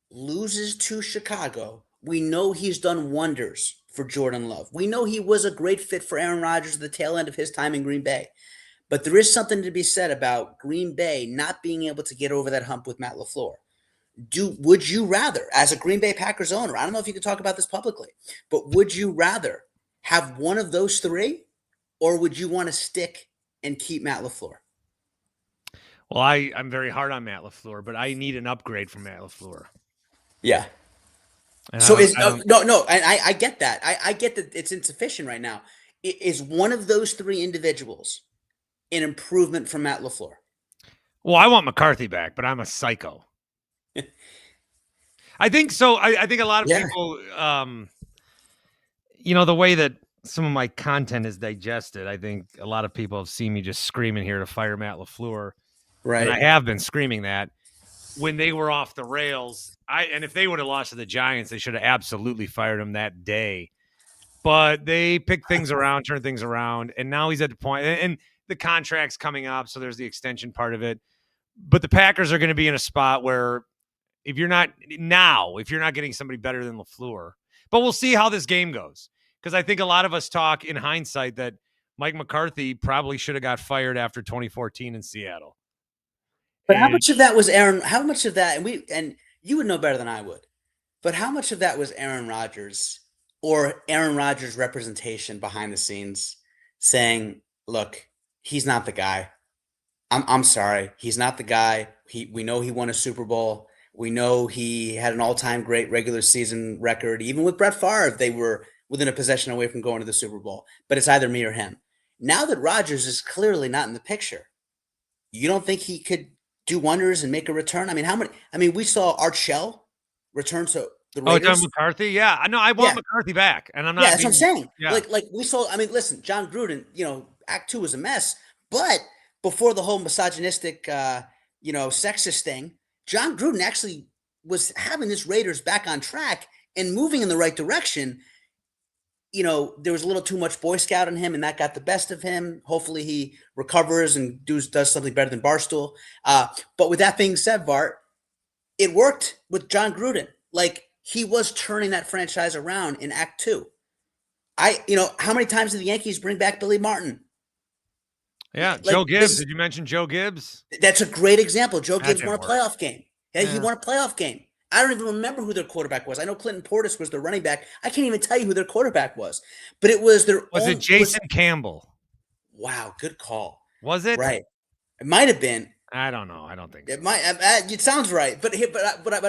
loses to Chicago, we know he's done wonders for Jordan Love. We know he was a great fit for Aaron Rodgers at the tail end of his time in Green Bay. But there is something to be said about Green Bay not being able to get over that hump with Matt LaFleur. Would you rather, as a Green Bay Packers owner, I don't know if you could talk about this publicly, but would you rather have one of those three, or would you want to stick and keep Matt LaFleur? Well, I'm very hard on Matt LaFleur, but I need an upgrade from Matt LaFleur. Yeah. And So no, and I get that. I get that it's insufficient right now. Is one of those three individuals an improvement from Matt LaFleur? Well, I want McCarthy back, but I'm a psycho. I think so. I think a lot of people, the way that some of my content is digested, I think a lot of people have seen me just screaming here to fire Matt LaFleur. Right. And I have been screaming that when they were off the rails. And if they would have lost to the Giants, they should have absolutely fired him that day. But they picked things around, turned things around, and now he's at the point, and the contract's coming up, so there's the extension part of it. But the Packers are going to be in a spot where if you're not getting somebody better than LaFleur, but we'll see how this game goes. Because I think a lot of us talk in hindsight that Mike McCarthy probably should have got fired after 2014 in Seattle. But how much of that was Aaron? How much of that, and you would know better than I would, but how much of that was Aaron Rodgers or Aaron Rodgers' representation behind the scenes saying, look, he's not the guy. I'm sorry. He's not the guy. We know he won a Super Bowl. We know he had an all-time great regular season record. Even with Brett Favre, they were within a possession away from going to the Super Bowl. But it's either me or him. Now that Rodgers is clearly not in the picture, you don't think he could do wonders and make a return? I mean, we saw Art Shell return to the Raiders. John McCarthy? Yeah. I know. I want McCarthy back. And I'm not. Yeah, that's what I'm saying. Yeah. Like we saw, I mean, listen, John Gruden, Act 2 was a mess. But before the whole misogynistic, sexist thing, John Gruden actually was having this Raiders back on track and moving in the right direction. There was a little too much Boy Scout in him, and that got the best of him. Hopefully he recovers and does something better than Barstool. But with that being said, Bart, it worked with John Gruden. Like, he was turning that franchise around in Act 2. How many times did the Yankees bring back Billy Martin? Yeah, Joe Gibbs. Did you mention Joe Gibbs? That's a great example. Joe Gibbs won a playoff game. Yeah, he won a playoff game. I don't even remember who their quarterback was. I know Clinton Portis was their running back. I can't even tell you who their quarterback was. But it was their Was it Jason Campbell? Wow, good call. Was it? Right. It might have been. I don't know. I don't think so. It might. It sounds right. But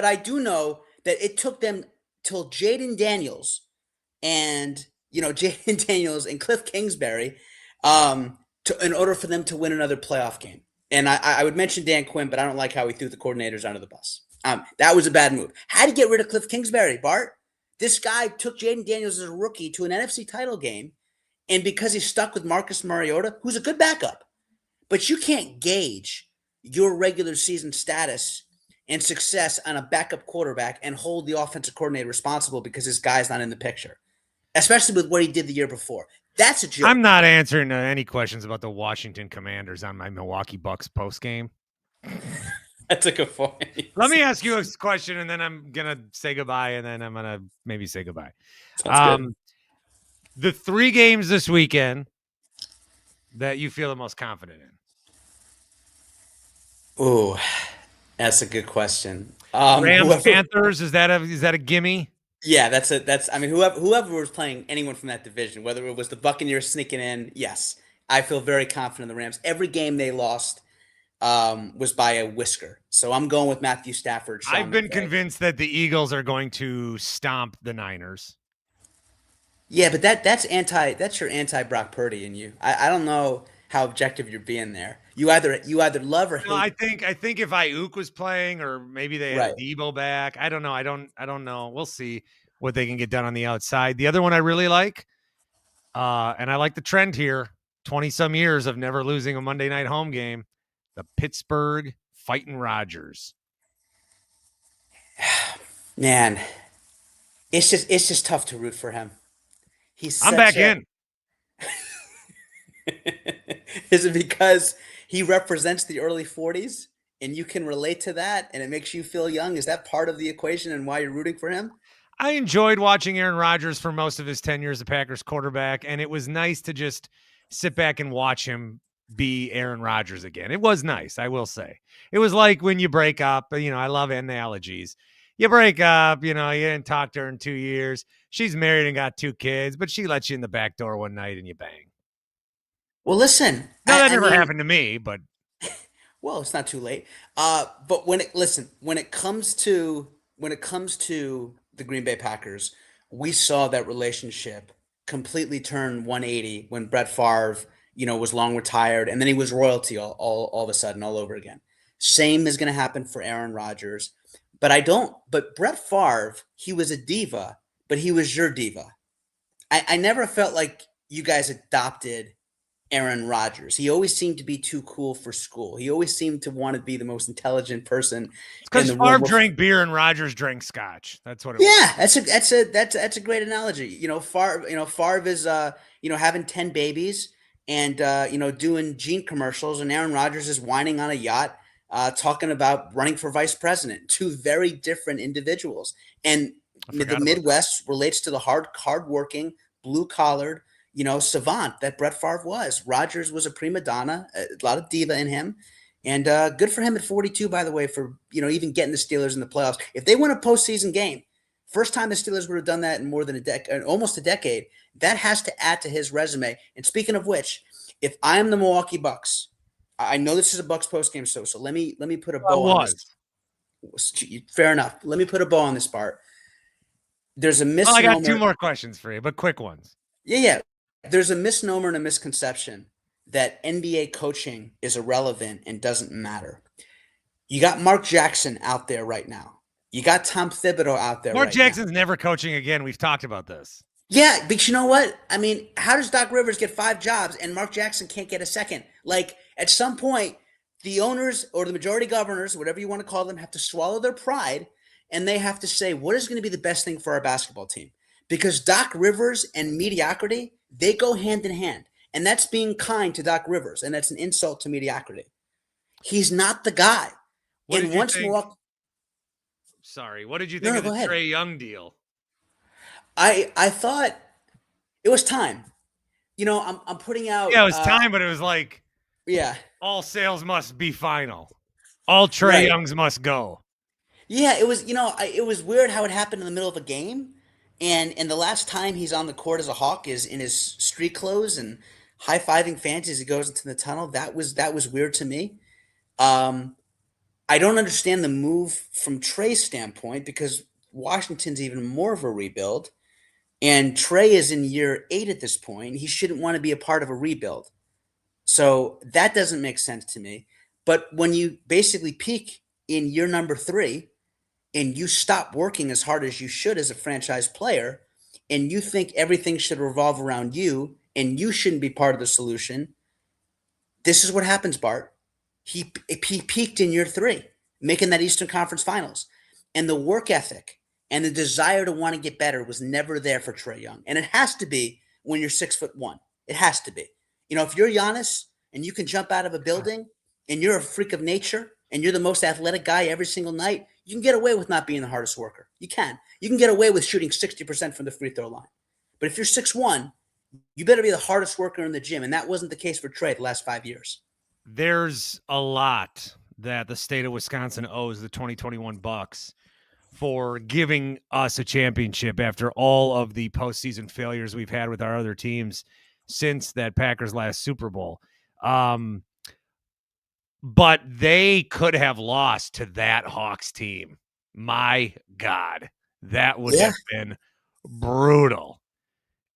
I do know that it took them till Jaden Daniels and Cliff Kingsbury in order for them to win another playoff game. And I would mention Dan Quinn, but I don't like how he threw the coordinators under the bus. That was a bad move. How to get rid of Cliff Kingsbury, Bart? This guy took Jaden Daniels as a rookie to an NFC title game, and because he's stuck with Marcus Mariota, who's a good backup, but you can't gauge your regular season status and success on a backup quarterback and hold the offensive coordinator responsible because this guy's not in the picture, especially with what he did the year before. That's a joke. I'm not answering any questions about the Washington Commanders on my Milwaukee Bucks postgame. That's a good point. Let me ask you a question, and then I'm going to say goodbye, and then I'm going to maybe say goodbye. The 3 games this weekend that you feel the most confident in? Oh, that's a good question. Rams, Panthers, is that a gimme? Yeah, whoever was playing anyone from that division, whether it was the Buccaneers sneaking in, yes, I feel very confident in the Rams. Every game they lost was by a whisker. So I'm going with Matthew Stafford. I've been convinced that the Eagles are going to stomp the Niners. Yeah, but that's your anti Brock Purdy in you. I don't know how objective you're being there. You either love or hate. No, I think if Ayuk was playing, or maybe they had Debo back. I don't know. I don't know. We'll see what they can get done on the outside. The other one I really like, and I like the trend here, 20-some years of never losing a Monday night home game, the Pittsburgh Fighting Rodgers. Man, it's just tough to root for him. I'm back in. Is it because he represents the early 40s and you can relate to that and it makes you feel young? Is that part of the equation and why you're rooting for him? I enjoyed watching Aaron Rodgers for most of his tenure as the Packers quarterback, and it was nice to just sit back and watch him be Aaron Rodgers again. It was nice, I will say. It was like when you break up, I love analogies. You break up, you didn't talk to her in 2 years. She's married and got 2 kids, but she lets you in the back door one night and you bang. Well, listen. No, that never happened to me, but Well, it's not too late. But when it comes to the Green Bay Packers, we saw that relationship completely turn 180 when Brett Favre, was long retired, and then he was royalty all of a sudden all over again. Same is going to happen for Aaron Rodgers. But Brett Favre, he was a diva, but he was your diva. I never felt like you guys adopted Aaron Rodgers. He always seemed to be too cool for school. He always seemed to want to be the most intelligent person. It's because Favre drank beer and Rodgers drank scotch. That's what it was. Yeah, that's a great analogy. Favre is having 10 babies and doing gene commercials, and Aaron Rodgers is whining on a yacht, talking about running for vice president. Two very different individuals. And the Midwest relates to the hardworking, blue-collared, savant that Brett Favre was. Rodgers was a prima donna, a lot of diva in him. And good for him at 42, by the way, for, even getting the Steelers in the playoffs. If they win a postseason game, first time the Steelers would have done that in more than almost a decade, that has to add to his resume. And speaking of which, if I am the Milwaukee Bucks, I know this is a Bucks postgame show, so let me put a bow on this. Fair enough. Let me put a bow on this part. There's a misnomer. I got 2 more questions for you, but quick ones. Yeah. There's a misnomer and a misconception that NBA coaching is irrelevant and doesn't matter. You got Mark Jackson out there right now. You got Tom Thibodeau out there. Mark Jackson's never coaching again. We've talked about this. Yeah, but you know what? I mean, how does Doc Rivers get 5 jobs and Mark Jackson can't get a second? Like, at some point, the owners or the majority governors, whatever you want to call them, have to swallow their pride, and they have to say, what is going to be the best thing for our basketball team? Because Doc Rivers and mediocrity, they go hand in hand. And that's being kind to Doc Rivers, and that's an insult to mediocrity. He's not the guy. What did you think of the Trae Young deal? I thought it was time. I'm putting out. Yeah, it was time, but it was like, all sales must be final. All Trae Youngs must go. Yeah, it was. It was weird how it happened in the middle of a game. And the last time he's on the court as a Hawk is in his street clothes and high-fiving fans as he goes into the tunnel. That was weird to me. I don't understand the move from Trae's standpoint because Washington's even more of a rebuild. And Trae is in year 8 at this point. He shouldn't want to be a part of a rebuild. So that doesn't make sense to me. But when you basically peak in year number 3 and you stop working as hard as you should as a franchise player, and you think everything should revolve around you and you shouldn't be part of the solution, this is what happens, Bart. He peaked in year 3, making that Eastern Conference Finals. And the work ethic and the desire to want to get better was never there for Trae Young. And it has to be when you're 6'1". It has to be. If you're Giannis and you can jump out of a building and you're a freak of nature and you're the most athletic guy every single night, you can get away with not being the hardest worker. You can. You can get away with shooting 60% from the free throw line. But if you're 6'1", you better be the hardest worker in the gym. And that wasn't the case for Trae the last 5 years. There's a lot that the state of Wisconsin owes the 2021 Bucks for giving us a championship after all of the postseason failures we've had with our other teams since that Packers last Super Bowl. But they could have lost to that Hawks team. My God, that would have been brutal.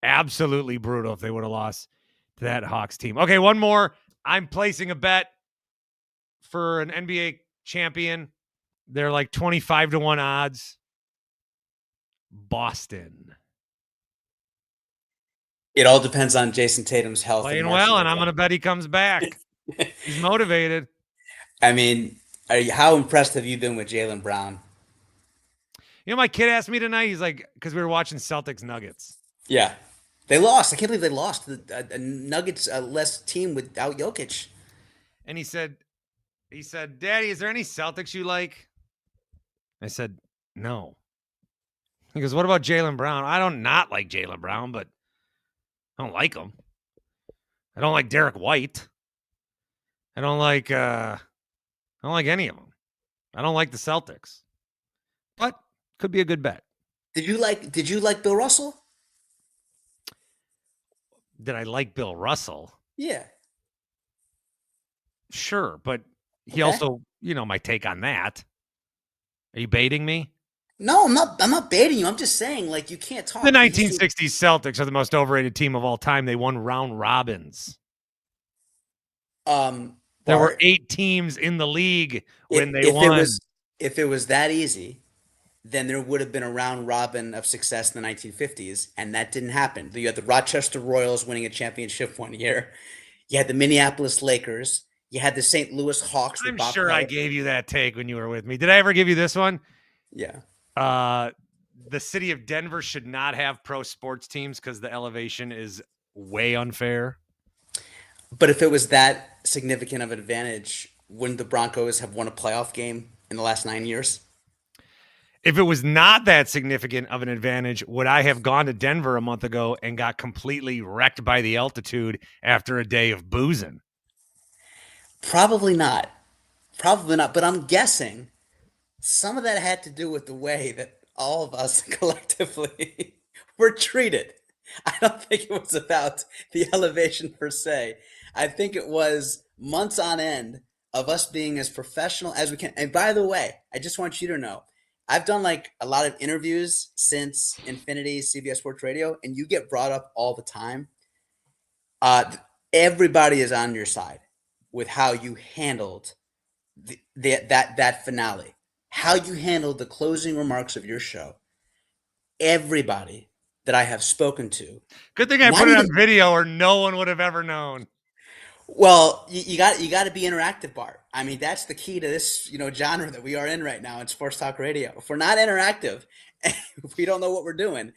Absolutely brutal if they would have lost to that Hawks team. Okay, one more. I'm placing a bet for an NBA champion. They're like 25-1 odds. Boston. It all depends on Jason Tatum's health. Playing well, and I'm going to bet he comes back. He's motivated. I mean, how impressed have you been with Jaylen Brown? My kid asked me tonight, he's like, because we were watching Celtics Nuggets. Yeah. They lost. I can't believe they lost. The Nuggets less team without Jokic. And he said, Daddy, is there any Celtics you like? I said, no. He goes, what about Jaylen Brown? I don't not like Jaylen Brown, but I don't like him. I don't like Derek White. I don't like any of them. I don't like the Celtics, but could be a good bet. Did you like Bill Russell? Did I like Bill Russell? Yeah. Sure, but he Okay. also, my take on that. Are you baiting me? No, I'm not baiting you. I'm just saying, like, you can't talk. The 1960s Celtics are the most overrated team of all time. They won round robins. There were 8 teams in the league when they won. If it was that easy, then there would have been a round robin of success in the 1950s, and that didn't happen. You had the Rochester Royals winning a championship one year. You had the Minneapolis Lakers. You had the St. Louis Hawks. I'm sure I gave you that take when you were with me. Did I ever give you this one? Yeah. The city of Denver should not have pro sports teams because the elevation is way unfair. But if it was that significant of an advantage, wouldn't the Broncos have won a playoff game in the last 9 years? If it was not that significant of an advantage, would I have gone to Denver a month ago and got completely wrecked by the altitude after a day of boozing? Probably not. Probably not. But I'm guessing some of that had to do with the way that all of us collectively were treated. I don't think it was about the elevation per se. I think it was months on end of us being as professional as we can. And by the way, I just want you to know, I've done like a lot of interviews since Infinity CBS Sports Radio, and you get brought up all the time. Everybody is on your side with how you handled that finale, how you handled the closing remarks of your show. Everybody that I have spoken to. Good thing I put it on video, or no one would have ever known. Well, you got to be interactive, Bart. I mean, that's the key to this, genre that we are in right now in sports talk radio. If we're not interactive, we don't know what we're doing.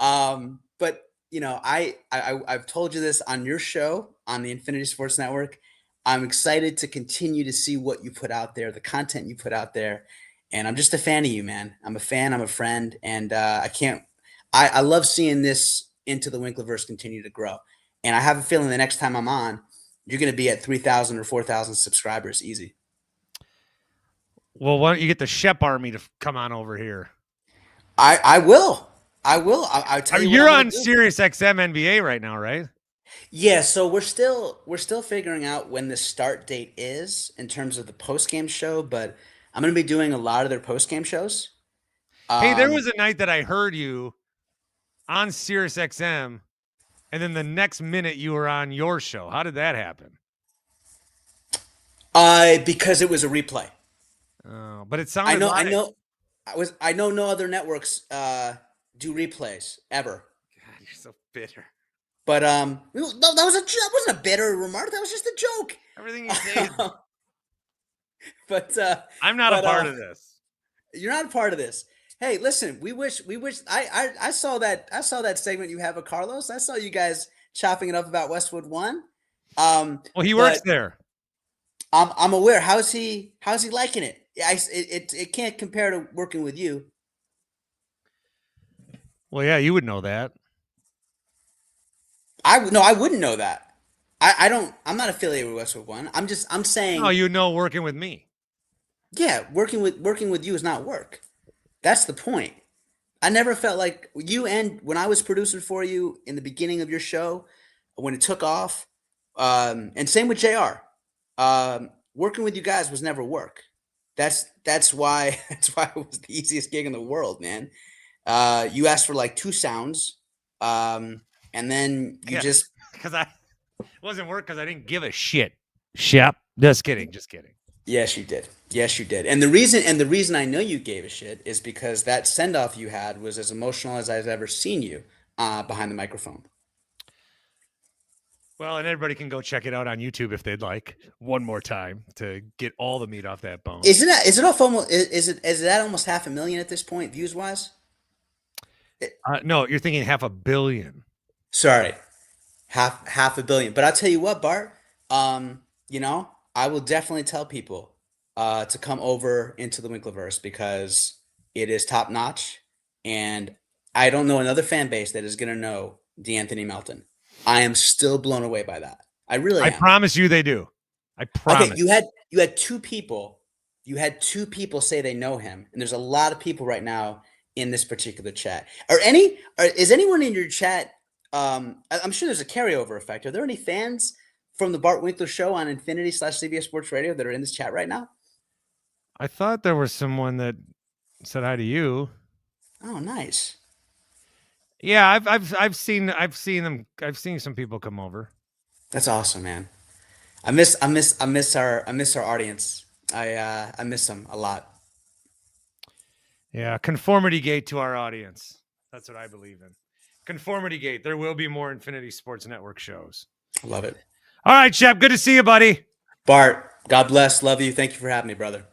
But I've told you this on your show on the Infinity Sports Network. I'm excited to continue to see what you put out there, the content you put out there, and I'm just a fan of you, man. I'm a fan. I'm a friend, and I love seeing this Into the Winklerverse continue to grow. And I have a feeling the next time I'm on, you're going to be at 3,000 or 4,000 subscribers easy. Well, why don't you get the Shep Army to come on over here? I will. I'll tell you. You're on Sirius XM NBA right now, right? Yeah. So we're still figuring out when the start date is in terms of the post game show, but I'm going to be doing a lot of their post game shows. Hey, there was a night that I heard you on Sirius XM, and then the next minute you were on your show. How did that happen? Because it was a replay. Oh, but it sounded. I know no other networks do replays ever. God, you're so bitter. But that wasn't a bitter remark. That was just a joke. Everything you say. But I'm not a part of this. You're not a part of this. Hey, listen, we wish I saw that segment you have with Carlos. I saw you guys chopping it up about Westwood One. Well, he works there. I'm aware. How's he liking it? It can't compare to working with you. Well, yeah, you would know that. I wouldn't know that. I'm not affiliated with Westwood One. I'm saying. Oh, you know, working with me. Yeah, working with you is not work. That's the point. I never felt like you, and when I was producing for you in the beginning of your show, when it took off, and same with JR. Working with you guys was never work. That's why it was the easiest gig in the world, man. You asked for like 2 sounds, and then you just because I wasn't work because I didn't give a shit. Shep, just kidding. Yes, you did. And the reason I know you gave a shit is because that send off you had was as emotional as I've ever seen you behind the microphone. Well, and everybody can go check it out on YouTube if they'd like. One more time to get all the meat off that bone. Is it that almost 500,000 at this point, views wise? No, you're thinking 500 million. Sorry, half a billion. But I'll tell you what, Bart. I will definitely tell people to come over into the Winklerverse because it is top notch, and I don't know another fan base that is going to know DeAnthony Melton. I am still blown away by that. I really am. I promise you they do. I promise. Okay, you had two people. You had two people say they know him, and there's a lot of people right now in this particular chat. Is anyone in your chat? I'm sure there's a carryover effect. Are there any fans from the Bart Winkler show on Infinity/CBS Sports Radio that are in this chat right now? I thought there was someone that said hi to you. Oh, nice. Yeah, I've seen them. I've seen some people come over. That's awesome, man. I miss our audience. I miss them a lot. Yeah, conformity gate to our audience. That's what I believe in. Conformity gate. There will be more Infinity Sports Network shows. I love it. All right, Shep. Good to see you, buddy. Bart, God bless. Love you. Thank you for having me, brother.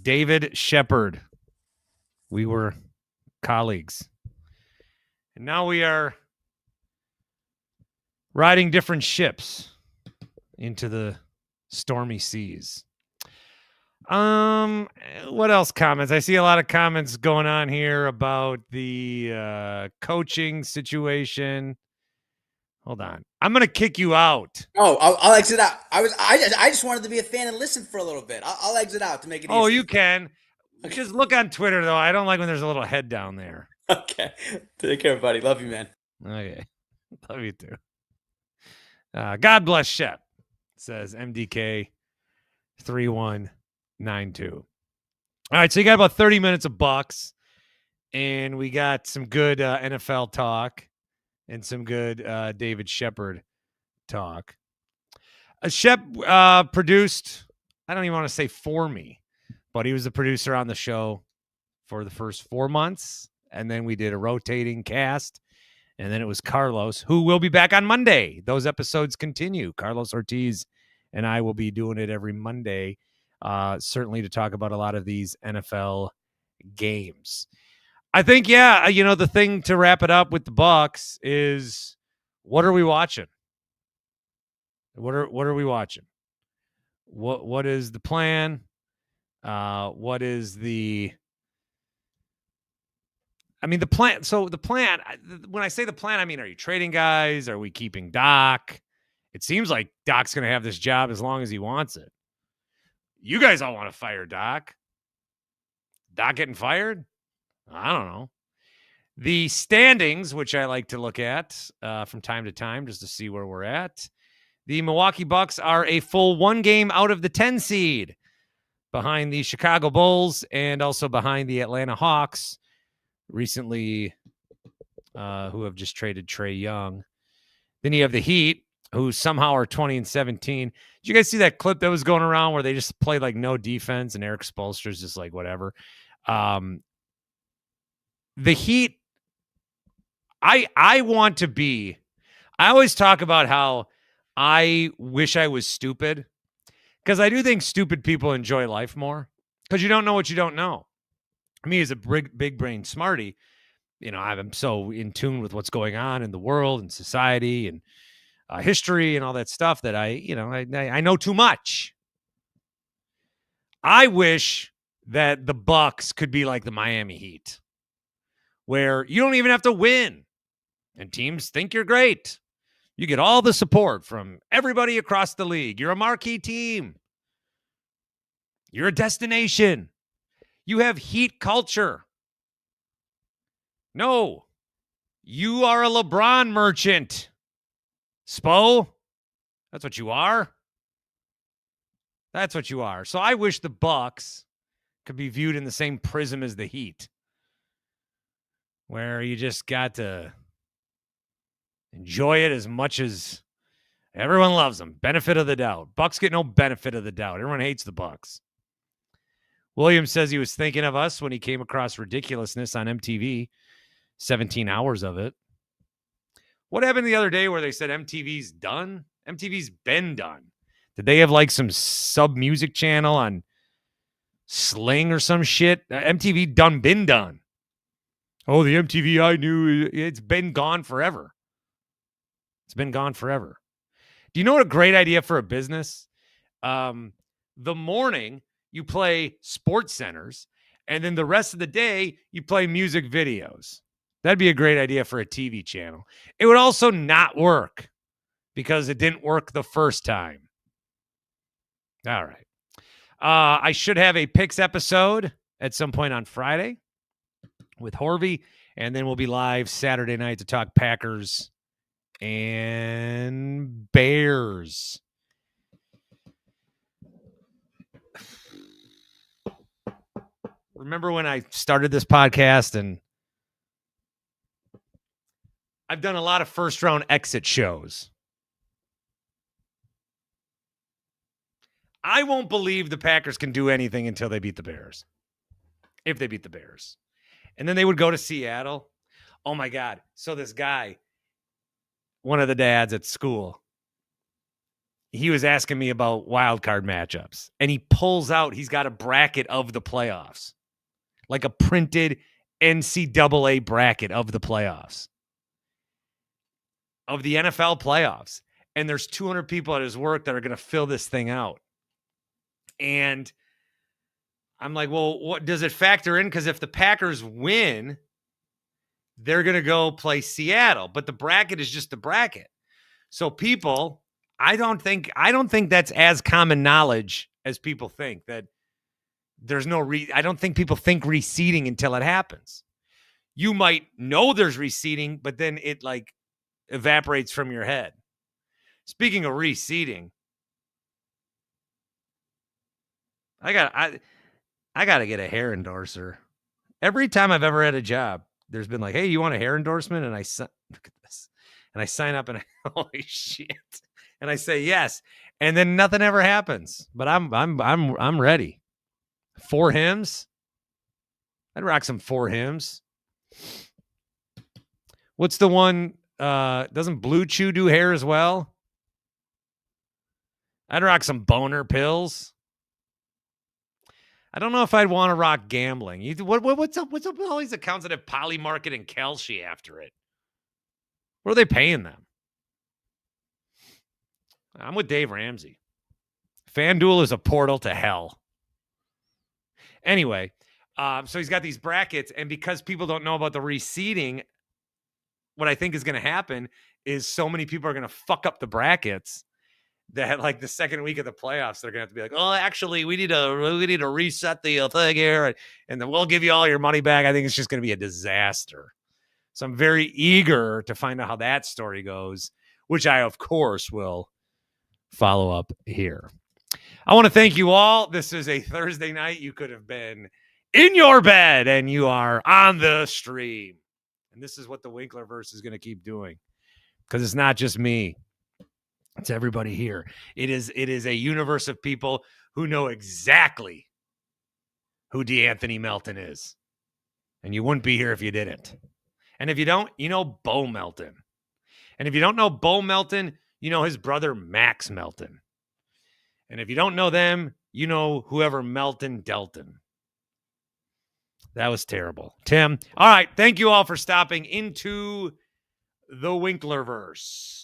David Shepard. We were colleagues. And now we are riding different ships into the stormy seas. What else comments? I see a lot of comments going on here about the coaching situation. Hold on. I'm going to kick you out. Oh, I'll exit out. I just wanted to be a fan and listen for a little bit. I'll exit out to make it easy. Oh, you can. Just look on Twitter, though. I don't like when there's a little head down there. Okay. Take care, buddy. Love you, man. Okay. Love you too. God bless Shep, says MDK 3192. All right, so you got about 30 minutes of Bucks, and we got some good NFL talk and some good David Shepard talk. Shep produced, I don't even want to say for me, but he was the producer on the show for the first 4 months. And then we did a rotating cast. And then it was Carlos, who will be back on Monday. Those episodes continue. Carlos Ortiz and I will be doing it every Monday, certainly to talk about a lot of these NFL games. I think, the thing to wrap it up with the Bucks is, what are we watching? What are we watching? What is the plan? What is the plan. So the plan, when I say the plan, I mean, are you trading guys? Are we keeping Doc? It seems like Doc's going to have this job as long as he wants it. You guys all want to fire Doc. Doc getting fired? I don't know. The standings, which I like to look at from time to time just to see where we're at. The Milwaukee Bucks are a full 1 game out of the 10 seed behind the Chicago Bulls and also behind the Atlanta Hawks, recently, who have just traded Trae Young. Then you have the Heat, who somehow are 20-17. Did you guys see that clip that was going around where they just played like no defense and Eric Spoelstra's just like whatever? The Heat, I always talk about how I wish I was stupid, because I do think stupid people enjoy life more, because you don't know what you don't know. Me as a big brain smarty, I'm so in tune with what's going on in the world and society and history and all that stuff that I know too much. I wish that the Bucks could be like the Miami Heat, where you don't even have to win and teams think you're great. You get all the support from everybody across the league. You're a marquee team. You're a destination. You have Heat culture. No, you are a LeBron merchant. Spo, that's what you are. That's what you are. So I wish the Bucks could be viewed in the same prism as the Heat, where you just got to enjoy it as much as everyone loves them. Benefit of the doubt. Bucks get no benefit of the doubt. Everyone hates the Bucks. Williams says he was thinking of us when he came across Ridiculousness on MTV. 17 hours of it. What happened the other day where they said MTV's done? MTV's been done. Did they have like some sub music channel on Sling or some shit? MTV been done. Oh, the MTV I knew, it's been gone forever. It's been gone forever. Do you know what a great idea for a business? The morning you play sports centers, and then the rest of the day you play music videos. That'd be a great idea for a TV channel. It would also not work because it didn't work the first time. All right. I should have a picks episode at some point on Friday with Horvey, and then we'll be live Saturday night to talk Packers and Bears. Remember when I started this podcast, and I've done a lot of first round exit shows. I won't believe the Packers can do anything until they beat the Bears. If they beat the Bears. And then they would go to Seattle. Oh my God. So this guy, one of the dads at school, he was asking me about wild card matchups. And he pulls out, he's got a bracket of the playoffs. Like a printed NCAA bracket of the playoffs. Of the NFL playoffs. And there's 200 people at his work that are going to fill this thing out. And I'm like, well, what does it factor in? Because if the Packers win, they're going to go play Seattle. But the bracket is just the bracket. So people, I don't think that's as common knowledge as people think, that there's no I don't think people think reseeding until it happens. You might know there's reseeding, but then it like evaporates from your head. Speaking of reseeding, I got to get a hair endorser. Every time I've ever had a job, there's been like, hey, you want a hair endorsement? And look at this. And I sign up and holy shit. And I say yes. And then nothing ever happens. But I'm ready. 4 hymns. I'd rock some 4 hymns. What's the one? Doesn't Blue Chew do hair as well? I'd rock some boner pills. I don't know if I'd want to rock gambling. What's up with all these accounts that have Polymarket and Kelce after it? What are they paying them? I'm with Dave Ramsey. FanDuel is a portal to hell. Anyway, so he's got these brackets, and because people don't know about the reseeding, what I think is going to happen is so many people are going to fuck up the brackets that like the second week of the playoffs, they're going to have to be like, oh, actually, we need to reset the thing here, and then we'll give you all your money back. I think it's just going to be a disaster. So I'm very eager to find out how that story goes, which I, of course, will follow up here. I want to thank you all. This is a Thursday night. You could have been in your bed, and you are on the stream. And this is what the Winklerverse is going to keep doing, because it's not just me. It's everybody here. It is a universe of people who know exactly who DeAnthony Melton is. And you wouldn't be here if you didn't. And if you don't, you know Bo Melton. And if you don't know Bo Melton, you know his brother Max Melton. And if you don't know them, you know whoever Melton Delton. That was terrible. Tim. All right. Thank you all for stopping into the Winklerverse.